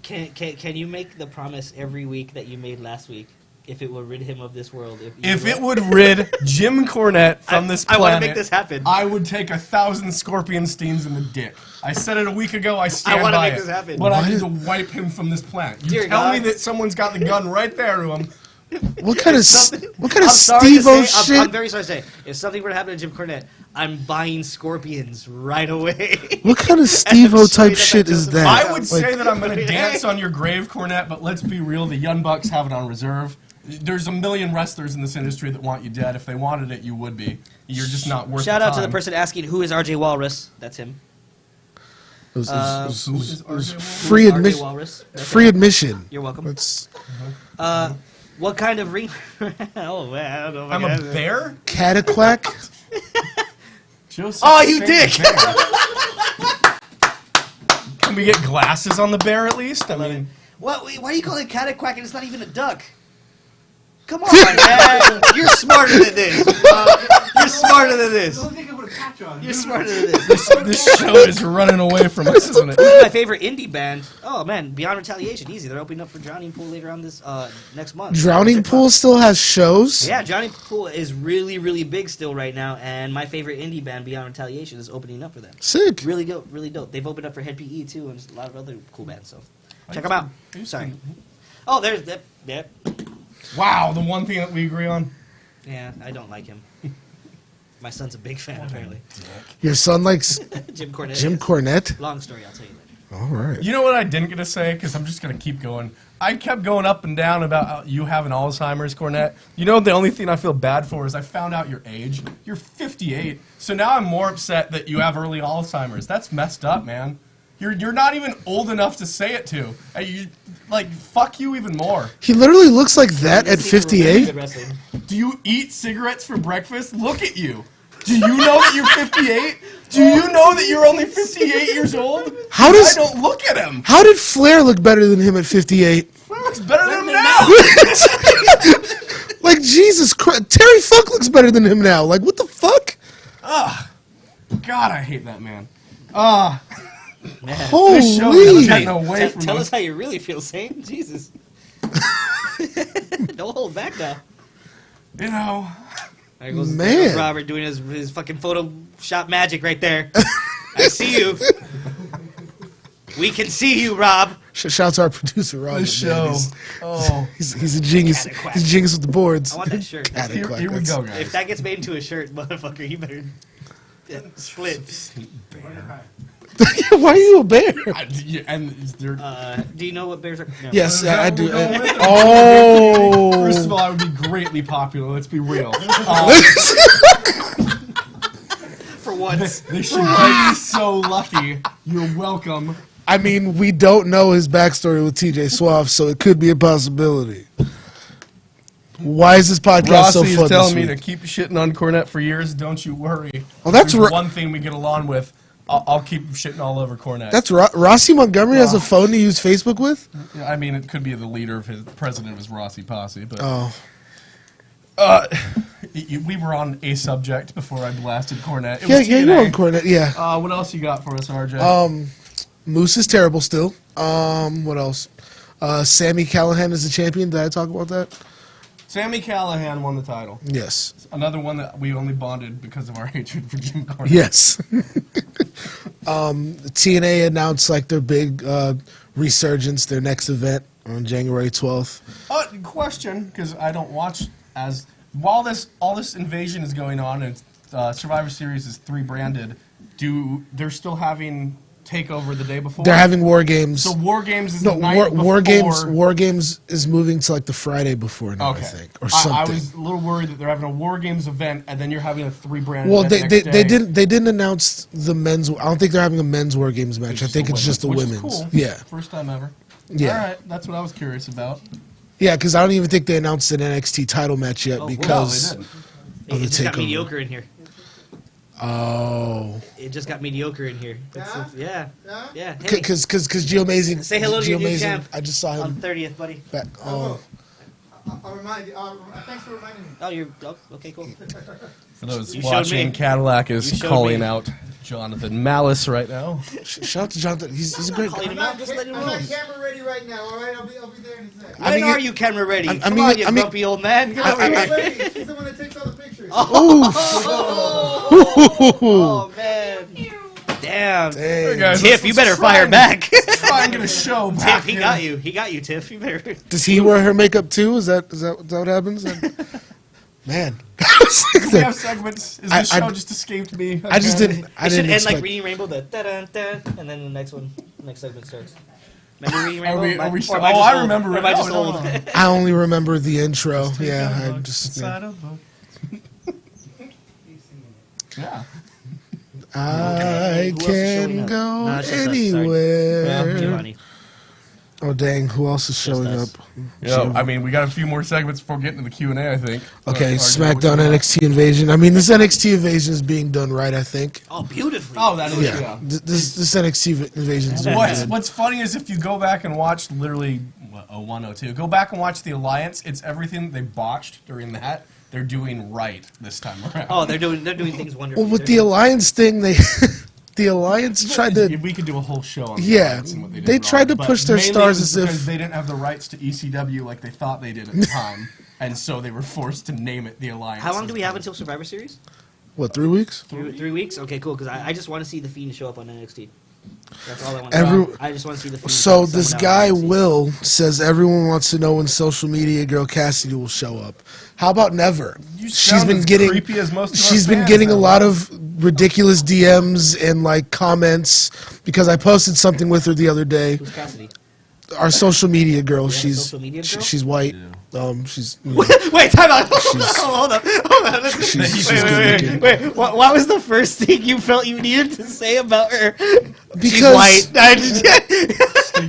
Can you make the promise every week that you made last week? If it would rid him of this world. If it would rid Jim Cornette from this I planet, wanna make this happen. I would take 1,000 scorpion stings in the dick. I said it a week ago. I stand wanna by make it. this happen. But I Why need is- to wipe him from this planet. You Dear tell me God. that someone's got the gun right there to him. What kind of I'm sorry to Steve-O say, shit? I'm very sorry to say, if something were to happen to Jim Cornette, I'm buying scorpions right away. What kind of show Steve-O you type that shit that is doesn't- that? I would say that I'm going to dance on your grave, Cornette, but let's be real. The Young Bucks have it on reserve. There's a million wrestlers in this industry that want you dead. If they wanted it, you would be. You're just not worth Shout the out to the time. person asking who is RJ Walrus. That's him. It was Who is RJ free RJ admission. Walrus. That's Free him. admission. You're welcome. That's What kind of ring? Oh man, I don't know. If I I'm can a answer. bear? Cataquack. Joseph Oh, you St. dick! Bear. Can we get glasses on the bear at least? I mean, What? Why do you call it cataquack and it's not even a duck? Come on, man. You're smarter than this. You're smarter than this. You're smarter than this. this show is running away from us, isn't it? This is my favorite indie band. Oh man, Beyond Retaliation, easy. They're opening up for Drowning Pool later on this next month. Drowning Pool still has shows. Yeah, Drowning Pool is really, really big still right now, and my favorite indie band, Beyond Retaliation, is opening up for them. Sick. Really dope, really dope. They've opened up for Head PE too, and just a lot of other cool bands. So check them out. Sorry. Oh, there's that. Yep. Wow, the one thing that we agree on. Yeah, I don't like him. My son's a big fan, apparently. Your son likes Jim Cornette. Jim yes. Cornette. Long story, I'll tell you later. All right. You know what I didn't get to say? Because I'm just going to keep going. I kept going up and down about you having Alzheimer's, Cornette. You know, the only thing I feel bad for is I found out your age. You're 58. So now I'm more upset that you have early Alzheimer's. That's messed up, man. You're not even old enough to say it to. Fuck you even more. He literally looks like that at These people are really 58. good wrestling. Do you eat cigarettes for breakfast? Look at you. Do you know that you're 58? Do you know that you're only 58 years old? How does- I don't look at him. How did Flair look better than him at 58? Flair looks better than him now. Like Jesus Christ, Terry Funk looks better than him now. Like what the fuck? God, I hate that man. This show is Holy! getting away from Tell us. us how you really feel, Saint. Jesus. Don't hold back now. You know, There goes, Man. there goes Robert doing his fucking Photoshop magic right there. I see you. We can see you, Rob. Shout out to our producer Rob. this man. show. Oh, He's a genius. Cataquack. He's a genius with the boards. I want that shirt. here Cataquack, we that's- go, If guys. that gets made into a shirt, motherfucker, you better split. Why are you a bear? And is there? Do you know what bears are? No. Yes, Is that I what do. we're going with? Oh. First of all, I would be greatly popular. Let's be real. For once. They should be so lucky. You're welcome. I mean, we don't know his backstory with TJ Swift, so it could be a possibility. Why is this podcast Rossi so fun is telling me this to week? keep shitting on Cornette for years. Don't you worry. Well, that's If there's ri- one thing we get along with. I'll keep shitting all over Cornette. That's Rossi Montgomery has a phone to use Facebook with? I mean, it could be the leader of his president of his Rossi posse, but Oh. We were on a subject before I blasted Cornette. It Yeah, was yeah, TNA. you're on Cornette, yeah. What else you got for us, RJ? Moose is terrible still. What else? Sammy Callahan is the champion. Did I talk about that? Sammy Callahan won the title. Yes. Another one that we only bonded because of our hatred for Jim Cornette. Yes. TNA announced like their big resurgence, their next event on January 12th. Question, because I don't watch as while all this invasion is going on and Survivor Series is 3 branded. They're still having Takeover the day before? They're having War Games. So War Games is No, the night before. War Games is moving to like the Friday before now, Okay. I think, or something. I was a little worried that they're having a War Games event and then you're having a 3 branded Well, event they the next day. didn't announce the men's. I don't think they're having a men's War Games match. I think it's just the which is women's. cool. Yeah, First time ever. Yeah. All right, that's what I was curious about. yeah, because I don't even think they announced an NXT title match yet Oh, because. No, they didn't. Of the It just got takeover. mediocre in here. Oh, It just got mediocre in here. Yeah. Hey, because Gio Amazing. say hello to your Gio new Amazing, champ. I just saw on him 30th, buddy. back. Oh, I'll remind you. Thanks for reminding me. Okay, cool. For those You showed watching, me. Cadillac You is showed calling me. out Jonathan Malice right now. shout out to Jonathan. He's a great Calling guy. him out, just let him I'm know. not camera ready right now. All right, I'll be there in a second. I When mean, are you camera ready? I Come mean- on, you I mean- grumpy old man. Get over She's here. ready. She's the one that takes all the pictures. Oh, man. Damn. Hey guys, Tiff, you better fire back. Try and get a show back Tiff, he here. got you. He got you, Tiff. You better. Does he wear her makeup too? Is that what happens? Man, We have segments. Is this I- show just escaped me? I just again? didn't. I It should didn't end like expect. Reading Rainbow, the da-dun-dun, and then the next segment starts. Remember Reading Are Rainbow? we Or still- am I oh, just I old? remember Or it. am I No, just no, old? no. I only remember the intro. Take Yeah, out a I book, just. inside a book. Yeah. I Who else is showing can up? go No, it's just us, sorry. anywhere. Giovanni. Oh dang! Who else is showing us. up? Yeah, I mean, we got a few more segments before getting to the Q&A, I think. Okay, RJ, SmackDown what you got? NXT Invasion. I mean, this NXT Invasion is being done right. I think. Oh, beautifully. Oh, that is, Yeah, yeah. this NXT Invasion is doing good. What's funny is if you go back and watch literally 0102, go back and watch the Alliance. It's everything they botched during that. They're doing right this time around. Oh, they're doing things wonderfully. Well, with the Alliance thing, the Alliance tried to. We could do a whole show on the Yeah, Alliance and what they did they wrong, tried to but push their mainly stars it was as if- because they didn't have the rights to ECW like they thought they did at the time, and so they were forced to name it the Alliance. How long do we have until Survivor Series? What, 3 weeks? 3 weeks? Okay, cool. Because I just want to see the Fiend show up on NXT. That's all I want. I just want to see the Fiend. So fight this someone guy out on NXT. Will says everyone wants to know when social media girl Cassidy will show up. How about never? You She's sound been as getting creepy as most of our she's been fans getting a now. lot of ridiculous DMs and like comments because I posted something with her the other day. Who's Cassidy? Our social media girl. have a She's social media girl? she's white. She's Wait, time out. Hold on. Listen. she's Wait, good wait, looking. wait, wait. What was the first thing you felt you needed to say about her? She's Because- white.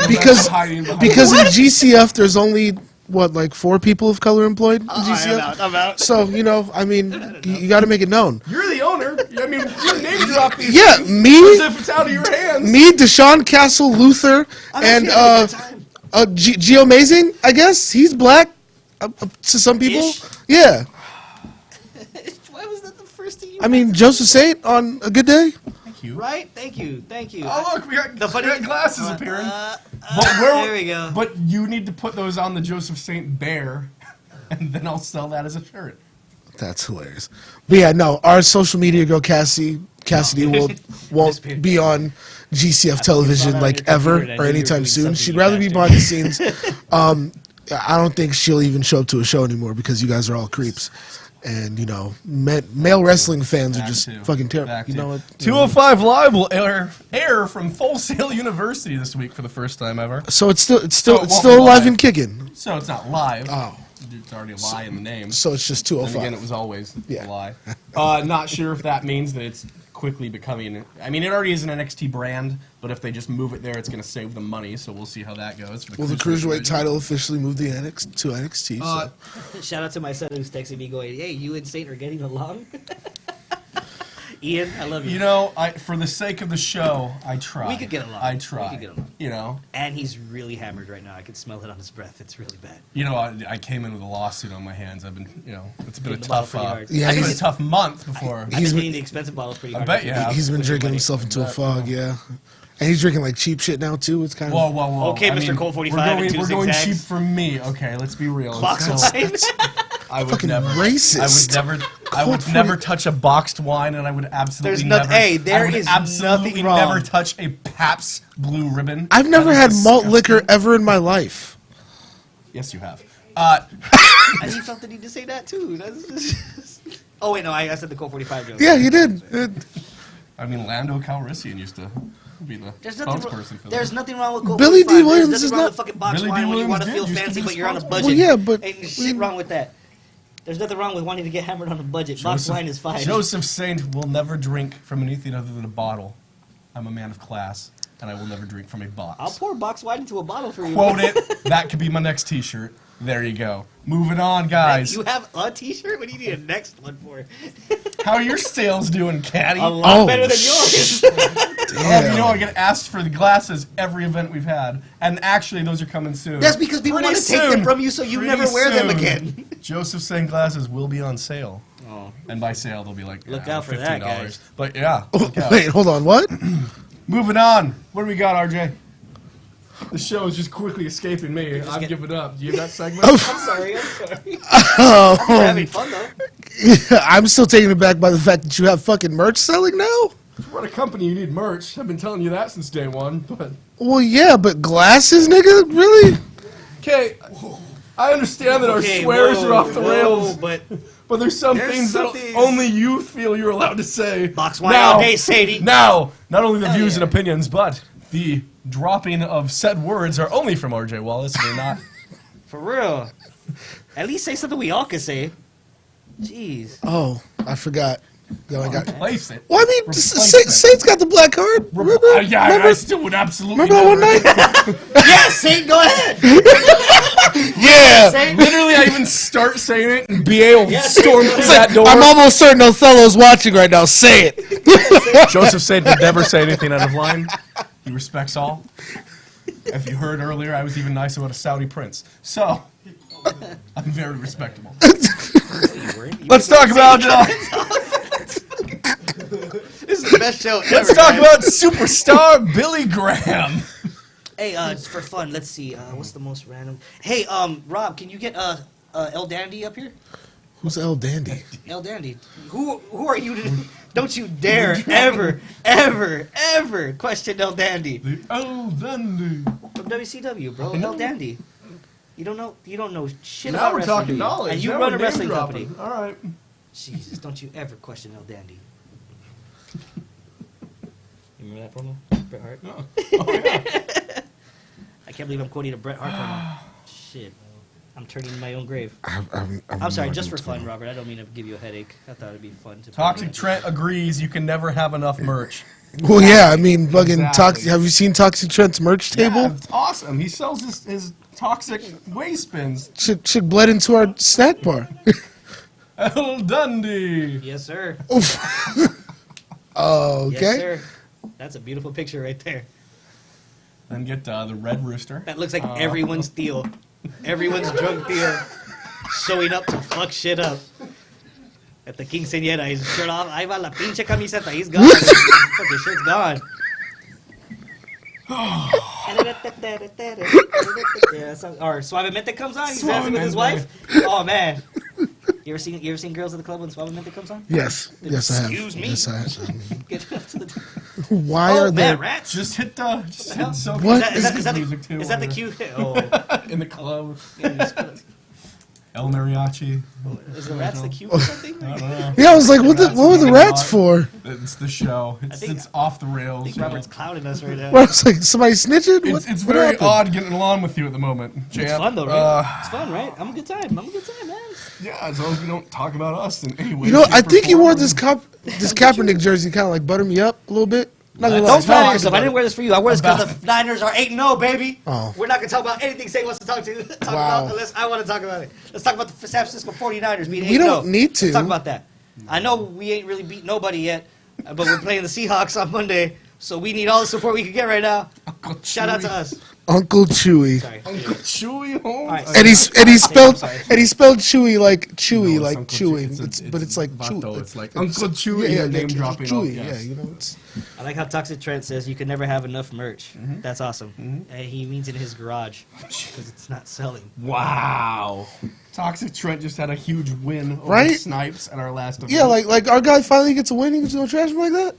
because Hiding behind because in GCF there's only what like 4 people of color employed in GCF. I'm out. So I mean, you got to make it known. You're the owner. I mean, you name drop these Yeah, things me, as if it's out of your hands. me, Deshaun Castle, Luther, and Gio Amazing. I guess he's black to some people. Ish? Yeah, Why was that the first thing you I mean Joseph Saint on a good day. Thank you. Right? Thank you. Oh look, we got glasses appearing. There we go. But you need to put those on the Joseph Saint Bear, and then I'll sell that as a shirt. That's hilarious. But yeah, no, our social media girl Cassidy won't be on GCF television on like your computer ever and I or knew you were anytime doing soon. something, She'd you rather be bastard. behind the scenes. I don't think she'll even show up to a show anymore because you guys are all creeps. And male wrestling fans are Back just to- fucking terrible. back You to- know what? 205 Live will air from Full Sail University this week for the first time ever. So it's still So it won't be alive live. and kicking. So it's not live. Oh. It's already a lie in the name. So it's just And 205. again, it was always Yeah. a lie. Not sure if that means that it's quickly becoming. I mean, it already is an NXT brand, but if they just move it there, it's going to save them money. So we'll see how that goes. For Will the cruiserweight title officially move to NXT? So. Shout out to my son who's texting me going, "Hey, you and Saint are getting along." Ian, I love you. You know, for the sake of the show, I try. We could get along. I We try. could get along. You know. And he's really hammered right now. I can smell it on his breath. It's really bad. You know, I came in with a lawsuit on my hands. I've been, it's been a Hitting the bottle tough, pretty hard. Yeah, it's been a he's- tough month before. I've He's been been- hitting the expensive bottles pretty I hard. bet you have. He's been With drinking money. himself into a Bet. fog, yeah. And he's drinking like cheap shit now too. It's kind of Whoa. Okay, I Mr. mean, Colt 45 We're and going, two we're going zigzags. cheap for me. Okay, let's be real. Box So, wine. I would Fucking never. racist. I would Colt never touch a boxed wine, and I would absolutely There's nothing- never. hey, there I would is absolutely nothing wrong. never touch a Pabst Blue Ribbon. I've never That had is malt disgusting. liquor ever in my life. Yes, you have. I need something to say that too. That's just... Oh wait, no, I said the Colt 45 joke. Yeah, you did. I mean, Lando Calrissian used to be the There's nothing, spokesperson for there's that. nothing wrong with Colt Billy 45. D. Williams There's is nothing wrong not- with fucking box Billy D. wine when you Williams want to did feel used to fancy, be but the you're on a spokesperson. budget. Well, yeah, but Ain't shit wrong with that. There's nothing wrong with wanting to get hammered on a budget. Box wine is fine. Joseph Saint will never drink from anything other than a bottle. I'm a man of class, and I will never drink from a box. I'll pour box wine into a bottle for you. Quote it. That could be my next T-shirt. There you go. Moving on, guys. You have a T-shirt? What do you need a next one for? How are your sales doing, Caddy? A lot Oh, better than yours. You know, I get asked for the glasses every event we've had, and actually, those are coming soon. That's because people Pretty want to take them soon. from you, so you Pretty never wear them soon. again. Joseph Saint glasses will be on sale, Oh, and by sale they'll be like Look out for that, guys. But yeah, look out. wait, hold on. What? Moving on. What do we got, RJ? The show is just quickly escaping me. I've get- given up. Do you have that segment? I'm sorry. We're having fun though. I'm still taken aback by the fact that you have fucking merch selling now. We're a company. You need merch. I've been telling you that since day one. But Well, yeah, but glasses, nigga, really? okay, I understand that our Okay, swears whoa, are off the whoa, rails, but but there's some There's things some that things- only you feel you're allowed to say. Box wine all day, Sadie. Now, not only the Hell views yeah. and opinions, but the dropping of said words are only from RJ Wallace. They're not. for real, at least say something we all can say. Jeez. Oh, I forgot. No, I got. Replace it. Well, I mean, Replace it. Saint's got the black card. Remember? Yeah, Remember? I still would absolutely. Remember that one never- night? Yes, Saint, go ahead. Yeah. Saint. Literally, I even start saying it, and BA will Yes. storm through that door. I'm almost certain Othello's watching right now. Say it. Joseph Saint would never say anything out of line. He respects all. If you heard earlier, I was even nice about a Saudi prince. So, I'm very respectable. Let's talk about. This is the best show ever. Let's talk man. about superstar Billy Graham. Hey, just for fun, let's see. What's the most random? Hey, Rob, can you get El Dandy up here? Who's El Dandy? El Dandy. Who are you to? Don't you dare ever question El Dandy The old Dandy. from WCW, bro. I know. El Dandy. You don't know shit Now about we're wrestling. talking do you? knowledge. And you Now run we're a wrestling name company. dropping. All right. Jesus, don't you ever question El Dandy. You remember that promo? Bret Hart? Oh, yeah. I can't believe I'm quoting a Bret Hart promo. Shit. I'm turning my own grave. I'm I'm sorry, not just for gonna fun, tell. Robert. I don't mean to give you a headache. I thought it'd be fun to. Toxic Trent agrees you can never have enough merch. Well, yeah, I mean, fucking Exactly. Toxic. Have you seen Toxic Trent's merch table? Yeah, it's awesome. He sells his toxic waste bins. Should bled into our snack bar. El Dundee. Yes, sir. Oh, Yes, okay. sir. That's a beautiful picture right there. Then get the Red Rooster. That looks like everyone's Theo. Everyone's drunk Theo showing up to fuck shit up. At the quinceañera, his shirt off. Ahí va la pinche camiseta. He's gone. Fucking shirt's gone. Yeah, or Suavemente comes on. He's dancing with his wife. Oh man, you ever seen Girls at the Club when Suavemente comes on? Yes, yes, I have. Excuse me? Yes, I have. Get up to the. Why Oh are man, there? rats. Just hit What? Is that the music too is that the while cue? Oh. you're in the club. Yeah, just put it- El Mariachi. Is the rats the cue or something? I don't know. Yeah, I was like, what were the rats for? It's the show. It's off the I rails. think you know. Robert's clouding us right now. I was like, somebody snitching? It's What very happened? odd getting along with you at the moment, Champ. It's fun though, right? It's fun, right? I'm a good time, man. Yeah, as long as we don't talk about us in any way. You know, shape, I or think you form. wore this Kaepernick jersey kind of like butter me up a little bit. Not gonna lie. Don't flatter yourself. I didn't wear this for you. I wore this because About- the Niners are 8-0, baby. Oh. We're not going to talk about anything Say wants to talk Wow. about unless I want to talk about it. Let's talk about the San Francisco 49ers being 8-0. We don't need to. Let's talk about that. I know we ain't really beat nobody yet, but we're playing the Seahawks on Monday, so we need all the support we can get right now. Shout out to us. Uncle Chewy. Sorry. Uncle Chewy Holmes. All right. And he spelled sorry. Chewy like Chewy, No, like Uncle chewing. Chewy. But it's like Vato. Chewy. It's like Uncle Chewy. Yeah, name like dropping. Chewy. Yes. Yeah, you know. It's, I like how Toxic Trent says you can never have enough merch. Mm-hmm. That's awesome. He means in his garage because it's not selling. Wow. Toxic Trent just had a huge win over Right? Snipes at our last event. yeah, like our guy finally gets a win. He gets no trash him like that.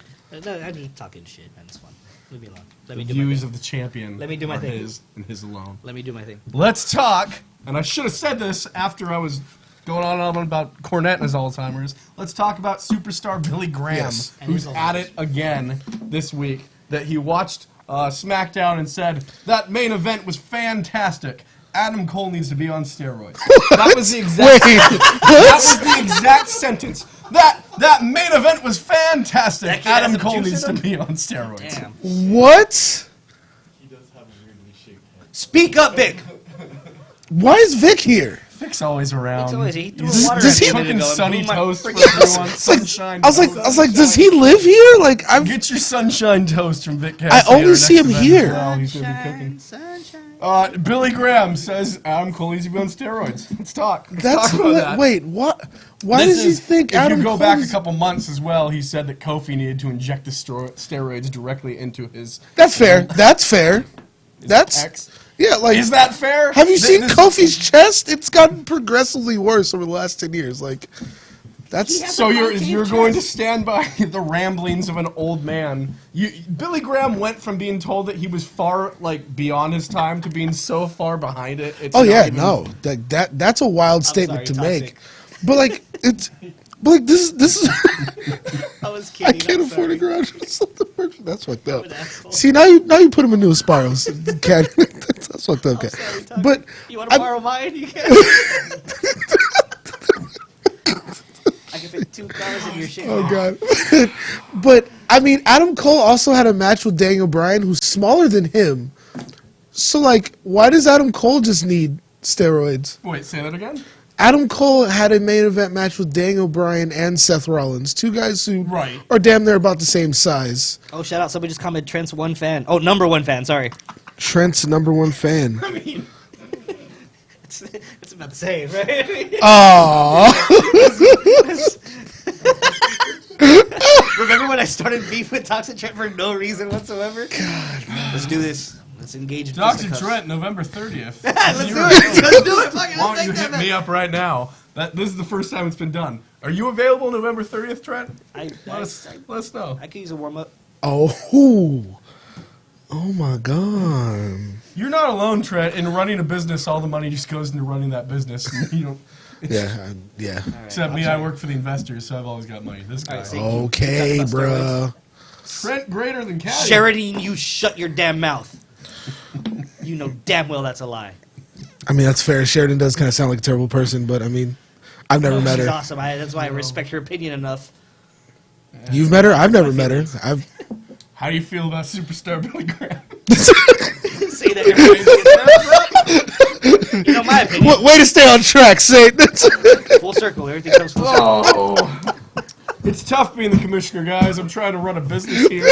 No, I'm just talking shit, man. It's fun. Leave me alone. Let me the do my views thing. of the champion. Let me do my are thing. His and his alone. Let me do my thing. Let's talk. And I should have said this after I was going on and on about Cornette and his Alzheimer's. Let's talk about superstar Billy Graham, Yes. And who's his at it again this week. That he watched SmackDown and said that main event was fantastic. Adam Cole needs to be on steroids. That was the exact. Wait, That was the exact sentence. That main event was fantastic. That kid has Adam some Cole juice needs in to him? be on steroids. Damn. what? Speak up, Vic. Why is Vic here? Vic's always around. It's always, he threw He's water does at me he- a minute cooking ago and sunny blew my toast for freaking- everyone. Sunshine. I was like, does he live here? Like, Get your sunshine toast from Vic I Cassidy at only our see next him event here. as well. He's gonna be cooking. Sunshine. Billy Graham says Adam Cole needs to be on steroids. Let's talk. Let's that's talk about that. wait. What? Why This does he is- think if Adam you go Cole back a is- couple months as well, he said that Kofi needed to inject the steroids directly into his That's fair. That's fair. That's ex. yeah. Like, Is that fair? have you seen This- Kofi's chest? It's gotten progressively worse over the last 10 years. Like, that's So you're going to stand by the ramblings of an old man. Billy Graham went from being told that he was far beyond his time to being so far behind it. It's oh not yeah, even- no, that's a wild statement to sorry, make. But like it's, but like this is I was kidding. I can't I'm afford sorry. a garage. That's fucked up. an asshole. See now you put him into a spiral. Cat. That's fucked up. Cat. Sorry, Tuck. But You want to I- borrow mine? You can. I can fit 2 cars in your shit. Oh god. But I mean, Adam Cole also had a match with Daniel Bryan, who's smaller than him. So like, why does Adam Cole just need steroids? Wait, say that again. Adam Cole had a main event match with Daniel Bryan and Seth Rollins, two guys who Right. are damn near about the same size. Oh, shout out. Somebody just commented Trent's one fan. Oh, number 1 fan. Sorry. Trent's #1 fan. I mean, It's about the same, right? Remember when I started beef with Toxic Trent for no reason whatsoever? God, let's do this. Let's engage in Dr. fisticuffs. Trent, November 30th. Let's do it. Let's do it. Fucking Why let's don't you take hit that me back. up right now? This is the first time it's been done. Are you available November 30th, Trent? Let us know. I could use a warm up. Oh my god. You're not alone, Trent. In running a business, all the money just goes into running that business. You know, Yeah. except me, I work for the investors, so I've always got money. This guy. Alright, see. Okay, Talking about bruh. Trent greater than Caddy. Sheridan, you shut your damn mouth. You know damn well that's a lie. I mean, that's fair. Sheridan does kind of sound like a terrible person, but I mean, I've never met She's her. awesome. That's why I respect her opinion enough. You've met her? I've never met her. How do you feel about superstar Billy Graham? Say that everybody. You know my opinion. Way to stay on track, say Full circle. Everything comes full circle. Oh, it's tough being the commissioner, guys. I'm trying to run a business here.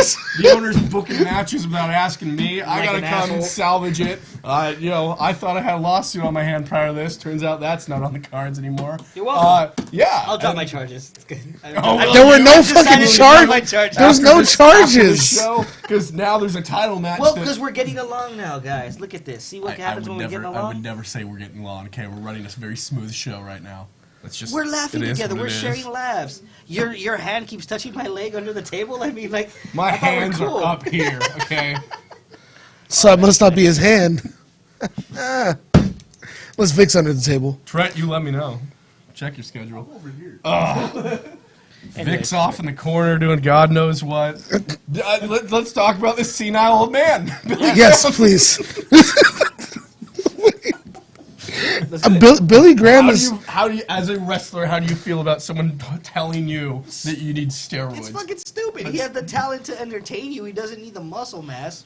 The owner's booking matches without asking me. I Like gotta an come asshole. salvage it. I thought I had a lawsuit on my hand prior to this. Turns out that's not on the cards anymore. You're welcome. Yeah. I'll drop and my charges. It's good. well, There were no I've decided fucking to drop my charges. charges. There's no After charges. the show, because now there's a title match. Well, that- because we're getting along now, guys. Look at this. See what happens when we get I would along? never say we're getting along. Okay, we're running a very smooth show right now. It's just We're laughing it is together. what We're it is. sharing laughs. Your hand keeps touching my leg under the table. I mean, like My I thought we're hands cool. are up here. Okay. So it must not be his hand. Let Let's Vic's under the table. Trent, you let me know. Check your schedule. Over here. Vic's off in the corner doing God knows what. Let's talk about this senile old man. Yes, please. Billy Graham is. How do you, as a wrestler, how do you feel about someone telling you that you need steroids? It's fucking stupid. He has the talent to entertain you. He doesn't need the muscle mass.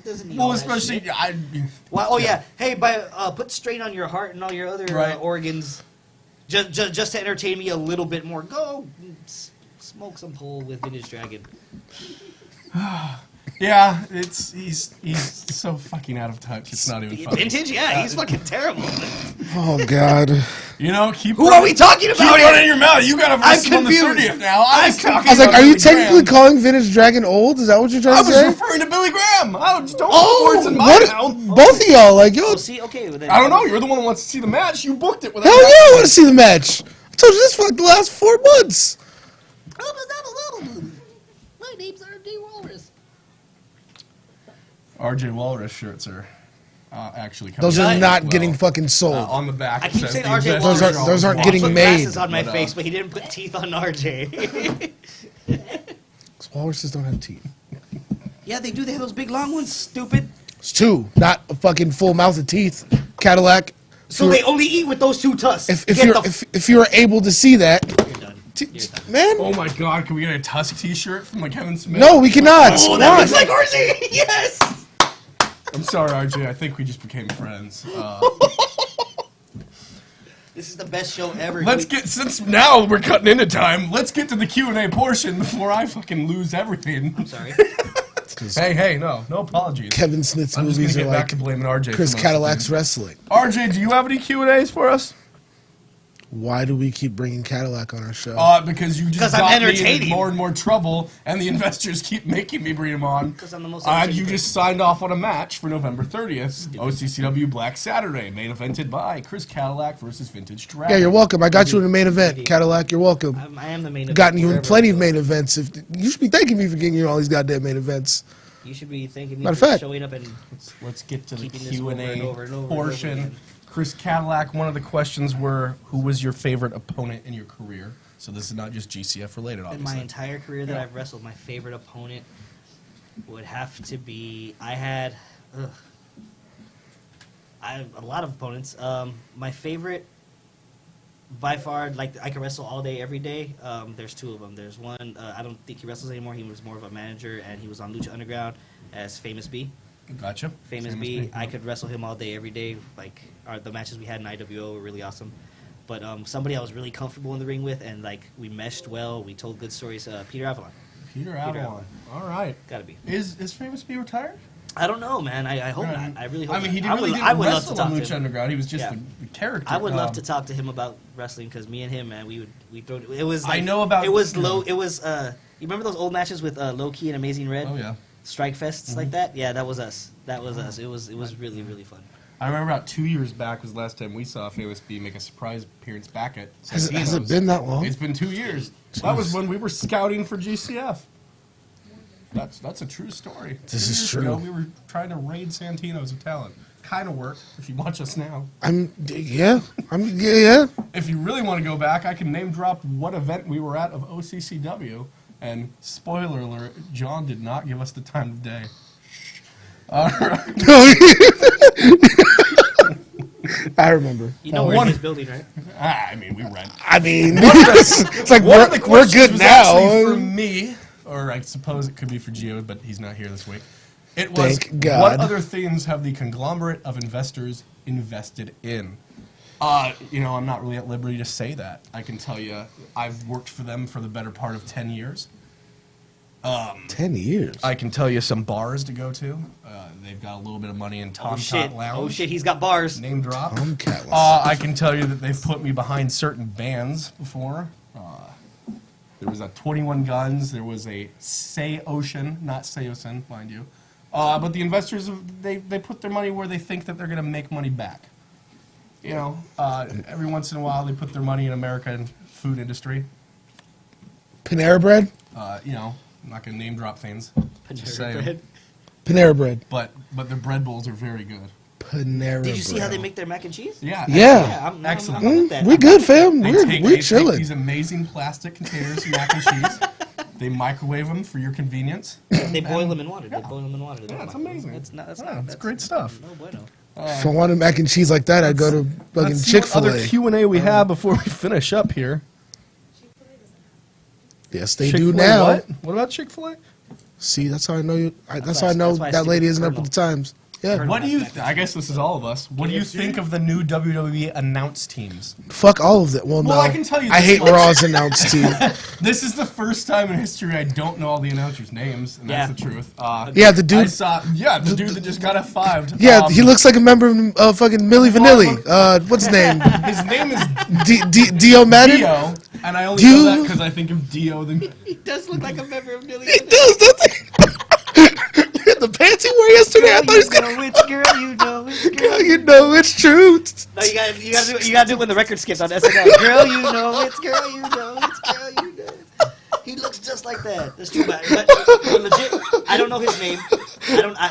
Doesn't need all Well, that especially shit. Well, yeah. Hey, put strain on your heart and all your other Right. organs, just to entertain me a little bit more. Go smoke some pole with Vintage Dragon. yeah, he's so fucking out of touch. It's not even funny. Vintage, yeah, he's fucking terrible. Oh God. You know, keep. Who are we talking Keep about running here? your mouth. You got to I'm versus on the confused. 30th now. I was I was like, are you technically calling Vintage Dragon old? Is that what you're trying I to was say? referring to Billy Graham. Don't Oh, put words in my what? mouth. Both of y'all, like, yo, Oh, see, okay. Well, then, I don't know. You're the one that wants to see the match. You booked it. hell yeah, I want to see the match. I told you this for like the last 4 months. My name's R.J. Walrus. RJ Walrus shirts are actually coming Those are out not as getting well. fucking sold. On the back. I it keep says saying the RJ investors Walrus. are Those aren't watching. getting put made. glasses on my But, face, but he didn't put teeth on RJ. Walruses don't have teeth. Yeah, they do. They have those big long ones. Stupid. It's 2, not a fucking full mouth of teeth. Cadillac. So they only eat with those 2 tusks. If you're able to see that, You're done. man. Oh my God! Can we get a Tusk T-shirt from like Kevin Smith? No, we cannot. Oh, Why? that looks like RJ. Yes. I'm sorry, RJ. I think we just became friends. This is the best show ever. Since now we're cutting into time. Let's get to the Q&A portion before I fucking lose everything. I'm sorry. Hey, no apologies. Kevin Smith's I'm just movies gonna are get back like to blaming RJ. Chris for most Cadillac's things. wrestling. RJ, do you have any Q&As for us? Why do we keep bringing Cadillac on our show? Because you just 'Cause I'm got me in entertaining. more and more trouble, and the investors keep making me bring him on. 'Cause I'm the most You entertaining just signed off on a match for November 30th, OCCW Black Saturday, main evented by Chris Cadillac versus Vintage Dragon. Yeah, you're welcome. I got you in the main event, Cadillac. You're welcome. I am the main event. Gotten you in wherever plenty I of go. main events. You should be thanking me for getting you in all these goddamn main events. You should be thanking me Matter of for fact. showing up and Let's get to the Keeping this over and Q&A over and over and over portion. again. Chris Cadillac, one of the questions were, who was your favorite opponent in your career? So this is not just GCF related, in obviously. my entire career that Yeah. I've wrestled, my favorite opponent would have to be. I had a lot of opponents. My favorite, by far, like I could wrestle all day, every day. There's 2 of them. There's one. I don't think he wrestles anymore. He was more of a manager, and he was on Lucha Underground as Famous B. Gotcha. Famous B. I could wrestle him all day, every day. Like the matches we had in IWO were really awesome. But somebody I was really comfortable in the ring with, and like we meshed well. We told good stories. Peter Avalon. Peter Avalon. All right. Gotta be. Is Famous B retired? I don't know, man. I hope not. I really hope. I mean, he not. really didn't I would love wrestle to on talk Lucha to him. Underground. He was just Yeah. the character. I would love to talk to him about wrestling because me and him, man, we throw. It was. I Like, know about- It was yeah. low. It was. You remember those old matches with Low Key and Amazing Red? Oh, yeah. Strike fests like that. Yeah, that was us. That was us. It was really fun. I remember about 2 years back was the last time we saw Famous B make a surprise appearance back at Has it Santino's. been that long? It's been 2 years. That was when we were scouting for GCF. That's a true story. This 2 is years true. ago, we were trying to raid Santino's of talent. Kind of worked if you watch us now. Yeah. If you really want to go back, I can name drop what event we were at of OCCW. And spoiler alert, John did not give us the time of day. All right. I remember. You know one- we're in his building, right? I mean, we rent. I mean, it's like One of the we're questions good was actually for now. me, or I suppose it could be for Gio, but he's not here this week. It was, Thank God. what other things have the conglomerate of investors invested in? I'm not really at liberty to say that. I can tell you, I've worked for them for the better part of 10 years. 10 years. I can tell you some bars to go to. They've got a little bit of money in Tom Oh shit! Tot Lounge. Oh shit! He's got bars. Name drop. Tomcat. I can tell you that they've put me behind certain bands before. There was a 21 Guns. There was a Say Ocean, not Seosin, mind you. But the investors, they put their money where they think that they're going to make money back. Every once in a while they put their money in American food industry. Panera Bread? I'm not going to name drop things. Just Panera saying. Bread. Panera Bread. But their bread bowls are very good. Panera. Did you see how they Bread. make their mac and cheese? Yeah. Yeah. I'm Excellent. with that. We good, fam. They We're take chilling. these amazing plastic containers of mac and cheese. They microwave them for your convenience. They boil them in water. They boil them in water. Yeah, it's amazing. That's not. That's Yeah, not. it's That's great stuff. No bueno. If I wanted mac and cheese like that, I'd go to fucking Let's see what other Chick-fil-A. Q&A we have before we finish up here. Yes, they do Chick-fil-A now. What? What about Chick-fil-A? See, that's how I know you. That's why- how I know that's why I that stick lady with isn't up Colonel. with the times. Yeah. What do you? I guess this is all of us. What do you think of the new WWE announce teams? Fuck all of it. Well, no. Well, I can tell you I this hate much. Raw's announced team. This is the first time in history I don't know all the announcers' names, and that's Yeah. the truth. Yeah, the dude. I saw, the dude that just got F5'd. Yeah, he looks like a member of fucking Milli Vanilli. What's his name? His name is Dio Madden? Dio, and I only Dio? know that because I think of Dio. He does look like a member of Millie. He does, doesn't he? The pants he wore yesterday, I thought he was gonna. know it's girl, you know it's girl. You know it's true. No, you gotta do it when the record skips on SNL. Girl, you know it's girl, you know it's girl, you know. He looks just like that. That's true, but legit, I don't know his name. I don't know. I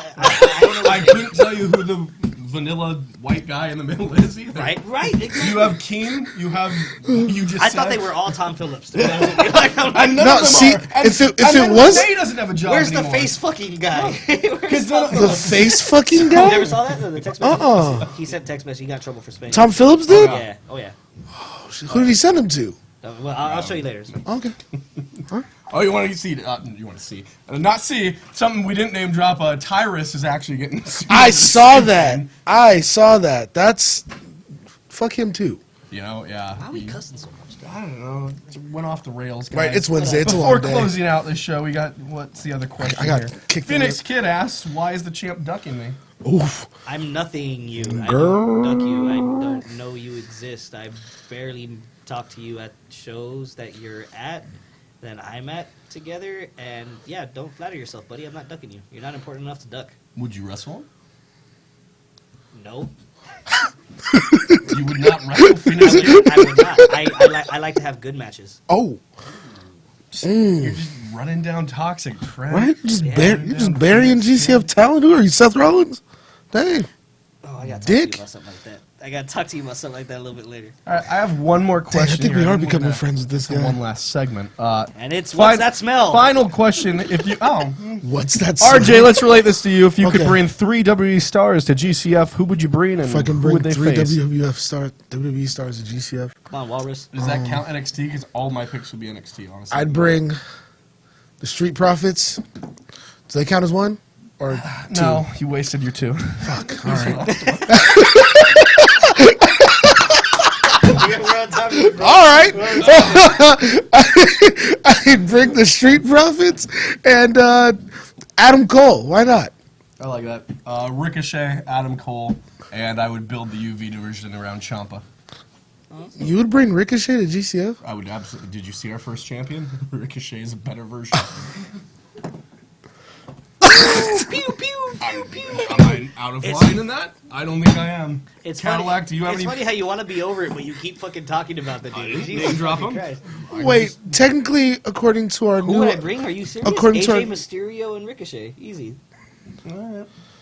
His name. couldn't tell you who the vanilla white guy in the middle is either. Right. Exactly. You have Keen. You have. You just. I thought said- they were all Tom Phillips. To be honest with you. Like, I'm like, And none No, of them see, are. And, if it and then was- Renee doesn't have a job where's the anymore. face fucking guy? Because none of The them. face fucking You guy? never saw that? The text message? He sent text message. He got in trouble for spamming. Tom Phillips did? Yeah. Oh yeah. Who did he send him to? Well, I'll show you later. Okay. Oh, you want to see? You want to see? Not see something we didn't name drop. Tyrus is actually getting. sued I for the saw same that. thing. I saw that. That's. Fuck him too. You know, yeah. Why are we cussing so much? I don't know. It went off the rails, guys. Right, it's Wednesday. It's a Before long day. closing out this show, we got what's the other question I got here? kicked in Phoenix the- Kid asks, "Why is the champ ducking me?" Oof. I'm nothing you. I Girl. don't duck you. I don't know you exist. I barely talk to you at shows that you're at, that I'm at together. And yeah, don't flatter yourself, buddy. I'm not ducking you. You're not important enough to duck. Would you wrestle him? No. You would not wrestle Phoenix Kid. I would not. I like to have good matches. Oh. You're just running down toxic, Trent. Right? You're Yeah. just burying GCF talent. Who are you, Seth Rollins? Dang. Oh, I gotta talk Dick. to you about something like that. I gotta talk to you about something like that a little bit later. All right, I have one more Dang, I question. think we here. are I'm becoming gonna- friends with this for guy. one last segment. And it's what's that smell? Final question. If you What's that? RJ, let's relate this to you. If you could Okay. bring 3 WWE stars to GCF, who would you bring, and If I can who bring would they 3 face? WWE stars to GCF, Come on, Walrus. Does that count NXT? Because all my picks would be NXT, honestly. I'd bring the Street Profits. Do they count as one? Or two? No, you wasted your 2. Fuck. All right. All right. I'd bring the Street Profits and Adam Cole. Why not? I like that. Ricochet, Adam Cole, and I would build the UV division around Ciampa. You would bring Ricochet to GCF? I would absolutely. Did you see our first champion? Ricochet is a better version. Pew pew pew pew. Am I out of line in that? I don't think I am. It's Cadillac, funny. do you have It's any? funny how you want to be over it, but you keep fucking talking about the dude. didn't Jesus name drop fucking him. Christ. Wait, technically, according to our Who new, would I bring? Are you serious? According to AJ our- Mysterio and Ricochet. Easy.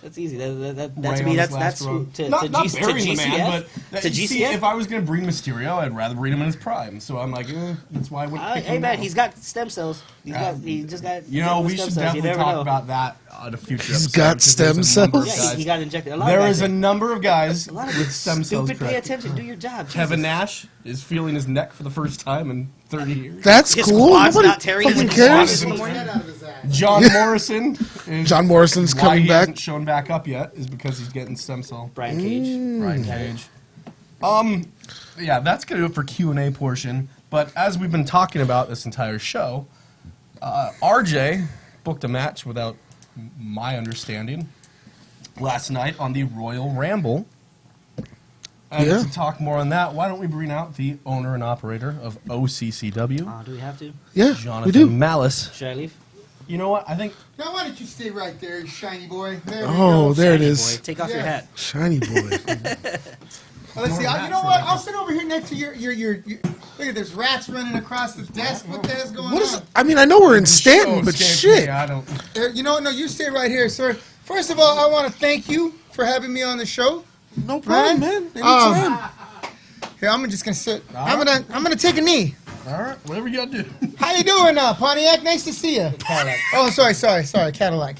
That's easy. That Ray to on me, his that's last who, run. to, not to, not G, to burying the GCF. man, but to see, GCF. if I was going to bring Mysterio, I'd rather bring him in his prime. So I'm like, that's why I wouldn't pick Hey him man, now. he's got stem cells. He just got. You know, we stem should cells. You definitely never talk know. about that on a future He's episode. got because there's a stem number of cells? Yeah, guys- he got injected. A lot There of is guys a number of guys a lot of with stem cells. stupid. Pay correct. attention. Do your job. Kevin Jesus. Nash is feeling his neck for the first time in 30 years. that's His cool. quad's Nobody not tearing fucking his cares. quads in the morning. Get out of his ass. John Morrison. Is John Morrison's why coming he back. hasn't shown back up yet is because he's getting stem cell. Brian Cage. Brian Cage. Yeah, that's gonna do it for Q&A portion. But as we've been talking about this entire show, RJ booked a match without my understanding last night on the Royal Ramble. And Yeah. to talk more on that, why don't we bring out the owner and operator of OCCW, Do we have to? Yeah, Jonathan we do. Malice. Should I leave? You know what? I think Now, why don't you stay right there, you shiny boy? There we Oh, go. there it Shiny is. Boy, take off your Yes. hat. Shiny boy. Oh, let's see. More You know rats what? around. I'll sit over here next to your. Look at there's rats running across the desk. What the hell's going What is? on? I mean, I know we're in Stanton, Oh, but escape shit. me, I don't. You know, no, you stay right here, sir. First of all, I want to thank you for having me on the show. No problem, Right? man. Anytime. Here, I'm just gonna sit. I'm gonna take a knee. All right, whatever you gotta do. How you doing, Pontiac? Nice to see you. Cadillac. Oh, sorry, Cadillac.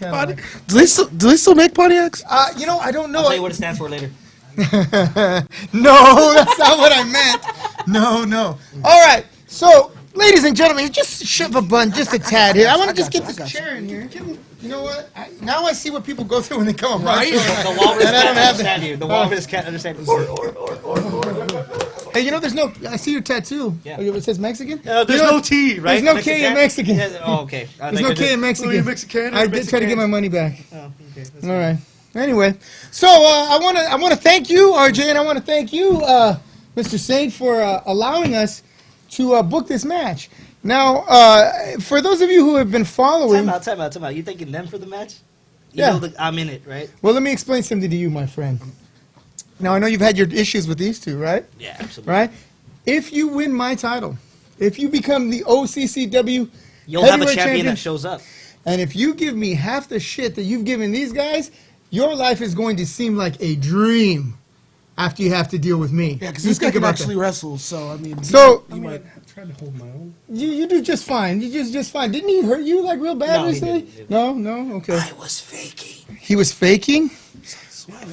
Do they still make Pontiacs? You know, I don't know. I'll tell you what it stands for later. No, that's not what I meant. No. All right, so ladies and gentlemen, just shove a bun, just a tad here. I want to just get this chair in here. You know what? Now I see what people go through when they come on my show. The walrus And I don't can't have understand you. The walrus can't understand. Hey, you know, there's no. I see your tattoo. Yeah. Oh, it says Mexican. There's You know, no T, right? There's no K in Mexican. Yeah, oh, okay. There's no K in Mexican. I did try to get my money back. Oh, okay. All right. Anyway, so I want to thank you, RJ, and I want to thank you, Mr. Saint, for allowing us to book this match. Now, for those of you who have been following, Time out. You thinking them for the match? You Yeah. know I'm in it, right? well, let me explain something to you, my friend. Now, I know you've had your issues with these two, right? Yeah, absolutely. Right? If you win my title, if you become the OCCW You'll have a heavyweight champion that shows up. and if you give me half the shit that you've given these guys, your life is going to seem like a dream after you have to deal with me. Yeah, because You this guy think can about actually that. wrestle. So I mean, So I mean, I tried to hold my own. you do just fine. You just fine. Didn't he hurt you like real bad No, he recently? didn't. No. Okay. I was faking. He was faking.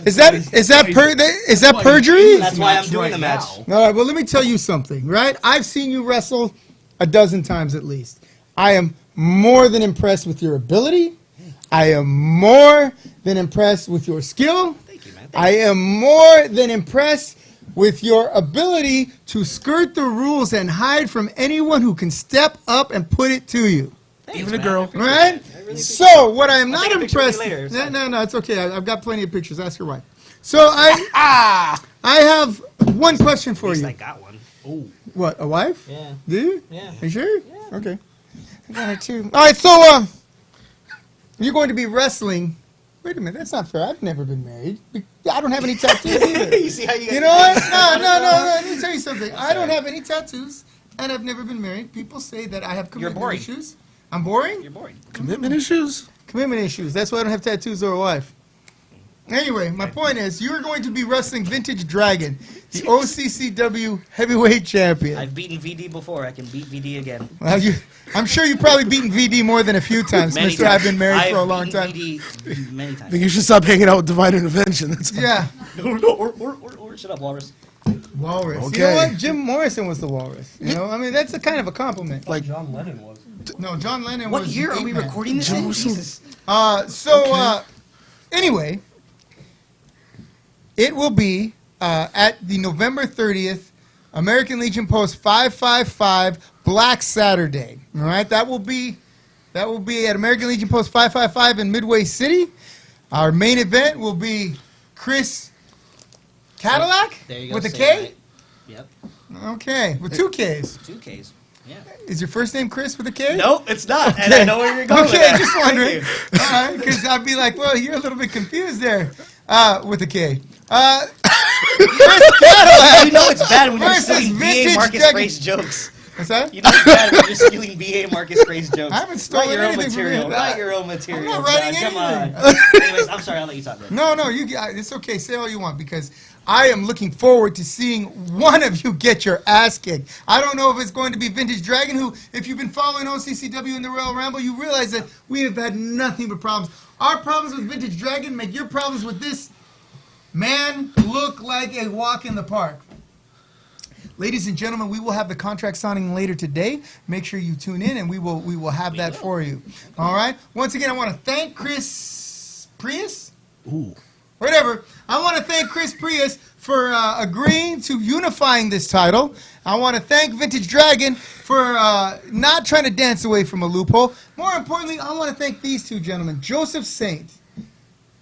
Is that perjury? That's why I'm doing the match. All right, well, let me tell you something, right? I've seen you wrestle a dozen times at least. I am more than impressed with your ability. I am more than impressed with your skill. Thank you, man. I am more than impressed with your ability to skirt the rules and hide from anyone who can step up and put it to you. Even a girl. All right? So, what I am not take a picture with impressed... you later, it's No, it's okay. I've got plenty of pictures. Ask your wife. So, I have one question for At least you. I got one. What, a wife? Yeah. Do you? Yeah. Are you sure? Yeah. Okay. I got her too. All right, so you're going to be wrestling. Wait a minute, that's not fair. I've never been married. I don't have any tattoos either. You see how you You know what? No. Let me tell you something. I don't have any tattoos, and I've never been married. People say that I have commitment boring. issues. I'm boring? You're boring. Commitment issues. Commitment issues. That's why I don't have tattoos or a wife. Anyway, my point is, you're going to be wrestling Vintage Dragon, the OCCW heavyweight champion. I've beaten VD before. I can beat VD again. Well, I'm sure you've probably beaten VD more than a few times, Many Mister. times. I've been married for a I've long beaten time. VD many I times. think you should stop hanging out with Divine Intervention. That's all. Yeah, Or shut up, Walrus. Walrus. You Okay. know what? Jim Morrison was the Walrus. You know, I mean, that's a kind of a compliment. Like, John Lennon was. No, John Lennon What was. year the are we ape man. recording this in? Jesus. Anyway, it will be at the November 30th American Legion Post 555 Black Saturday. All right, that will be at American Legion Post 555 in Midway City. Our main event will be Chris Cadillac There you go. with a say K. it right. Yep. Okay, with two Ks. 2 Ks. Yeah. Is your first name Chris with a K? No, it's not. And I know where you're going. Okay, with that. just Thank wondering. you. All right, because I'd be like, well, you're a little bit confused there with a K. Chris Cadillac. You know it's bad when you're versus stealing Vintage B.A. Marcus Dragon. Gray's jokes. What's that? You know it's bad when you're stealing B.A. Marcus Gray's jokes. I haven't stolen Write your own anything from material. him. Write your own material. I'm not writing Come anything. on. Anyways, I'm sorry. I'll let you talk. Then. No, it's okay. Say all you want because I am looking forward to seeing one of you get your ass kicked. I don't know if it's going to be Vintage Dragon, who, if you've been following OCCW in the Royal Rumble, you realize that we have had nothing but problems. Our problems with Vintage Dragon make your problems with this man look like a walk in the park. Ladies and gentlemen, we will have the contract signing later today. Make sure you tune in, and we will have that for you. All right. Once again, I want to thank Chris Prius. ooh. Whatever. I want to thank Chris Prius for agreeing to unifying this title. I want to thank Vintage Dragon for not trying to dance away from a loophole. More importantly, I want to thank these two gentlemen, Joseph Saint,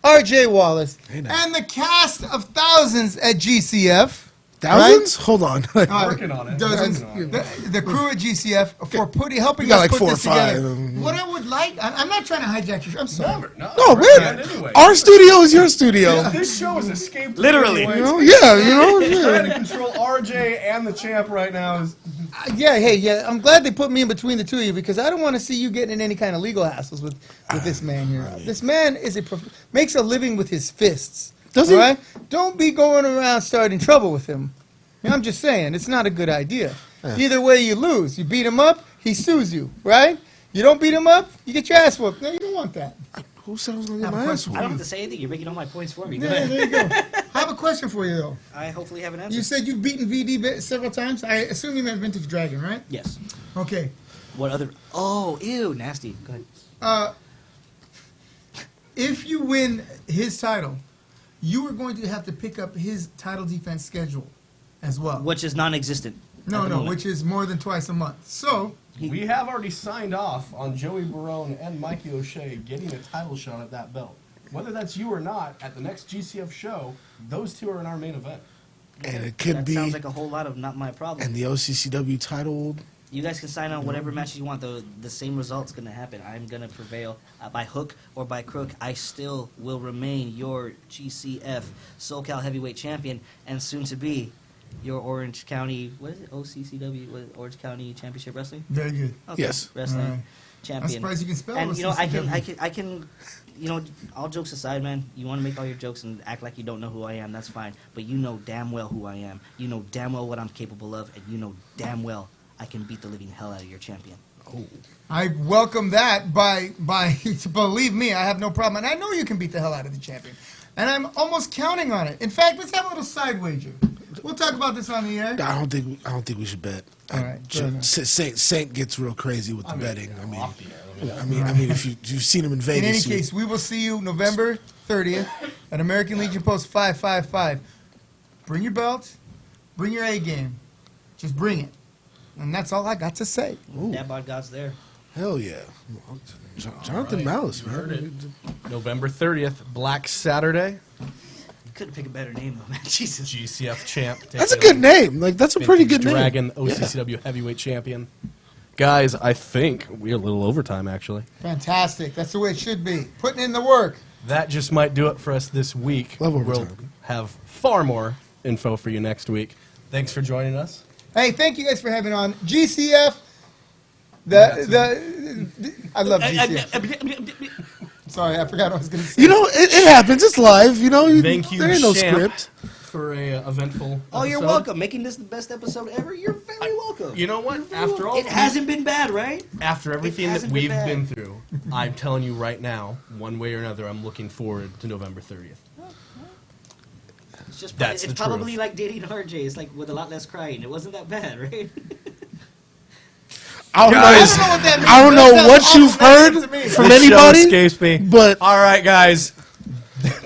R.J. Wallace, now. and the cast of thousands at GCF. Thousands? Hold on. Working on it. Dozens. Working on it. The crew at GCF for helping We got us like put 4 or this together. 5. What I would like, I'm not trying to hijack your. I'm sorry. No, No, we're man. not anyway. Our studio is your studio. This show is escaped. Literally. You know? Yeah, you know? Trying Yeah. to control RJ and the champ right now is Yeah, hey, yeah. I'm glad they put me in between the two of you because I don't want to see you getting in any kind of legal hassles with this man here. This man is makes a living with his fists. Does he? All right? Don't be going around starting trouble with him. I'm just saying, it's not a good idea. Either way, you lose. You beat him up, he sues you, right? You don't beat him up, you get your ass whooped. No, you don't want that. Who said I was gonna I get have a my ass question I whooped? don't have to say anything. You're making all my points for me. Go Yeah, ahead. there you go. I have a question for you, though. I hopefully have an answer. You said you've beaten VD several times. I assume you meant Vintage Dragon, right? Yes. Okay. What other? Oh, ew, nasty. Go ahead. If you win his title, you are going to have to pick up his title defense schedule as well. Which is non-existent. No, at the no, moment. which is more than twice a month. So, We have already signed off on Joey Barone and Mikey O'Shea getting a title shot at that belt. Whether that's you or not, at the next GCF show, those two are in our main event. And it could that be, sounds like a whole lot of not my problem. and the OCCW title. You guys can sign on whatever matches you want. The same result's going to happen. I'm going to prevail by hook or by crook. I still will remain your GCF SoCal Heavyweight Champion and soon to be your Orange County, what is it? OCCW, what is it? Orange County Championship Wrestling? very good. Okay. Yes. Wrestling All right. champion. I'm surprised you can spell And you know, I OCCW. can, you know, all jokes aside, man. You want to make all your jokes and act like you don't know who I am. That's fine. But you know damn well who I am. You know damn well what I'm capable of, and you know damn well I can beat the living hell out of your champion. I welcome that by believe me, I have no problem. And I know you can beat the hell out of the champion. And I'm almost counting on it. In fact, let's have a little side wager. We'll talk about this on the air. I don't think we should bet. All right, fair enough. Saint gets real crazy with the betting. Off the air, let I me mean, if you've seen him in In Vegas. any case, we will see you November 30th at American Legion Post 555. Bring your belt. Bring your A game. Just bring it. And that's all I got to say. That bod God's there. Hell yeah, Jonathan Right, Malice, you man. heard it. November 30th, Black Saturday, Couldn't pick a better name though, man. Jesus. GCF champ. That's a good name. Like that's a pretty good name. Dragon, OCCW heavyweight champion. Guys, I think we're a little overtime, actually. Fantastic. That's the way it should be. Putting in the work. That just might do it for us this week. Love We'll overtime. have far more info for you next week. Thanks for joining us. Hey, thank you guys for having on GCF. I love GCF. Sorry, I forgot what I was going to say. You know, it happens. It's live. You know, Thank you, there ain't no Champ, script. for a eventful. Oh, you're episode. welcome. Making this the best episode ever. You're very welcome. You know what? After all, It hasn't been bad, right? after everything that hasn't been we've bad. been through, I'm telling you right now, one way or another, I'm looking forward to November 30th. It's just That's it's the probably truth. like dating RJ. It's like with a lot less crying. It wasn't that bad, right? I don't Guys, know, I don't know what that means. I don't know That what sounds you've awful heard negative to me. from The show anybody, escapes me. but All right, guys.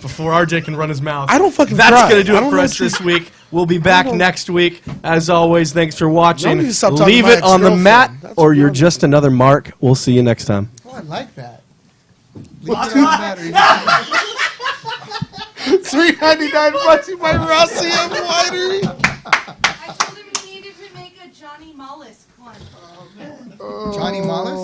Before RJ can run his mouth, I don't fucking That's cry. gonna do I it don't for know us what you- this week. We'll be back don't- next week. As always, thanks for watching. Y'all need to stop talking Leave to my it on the ex-girlfriend. mat, That's or what you're I'm- just another mark. We'll see you next time. Oh, I like that. Leave it on the battery. $3.99 brought to you by Rossi and Winery. I told him he needed to make a Johnny Mullis one. Johnny Mahler?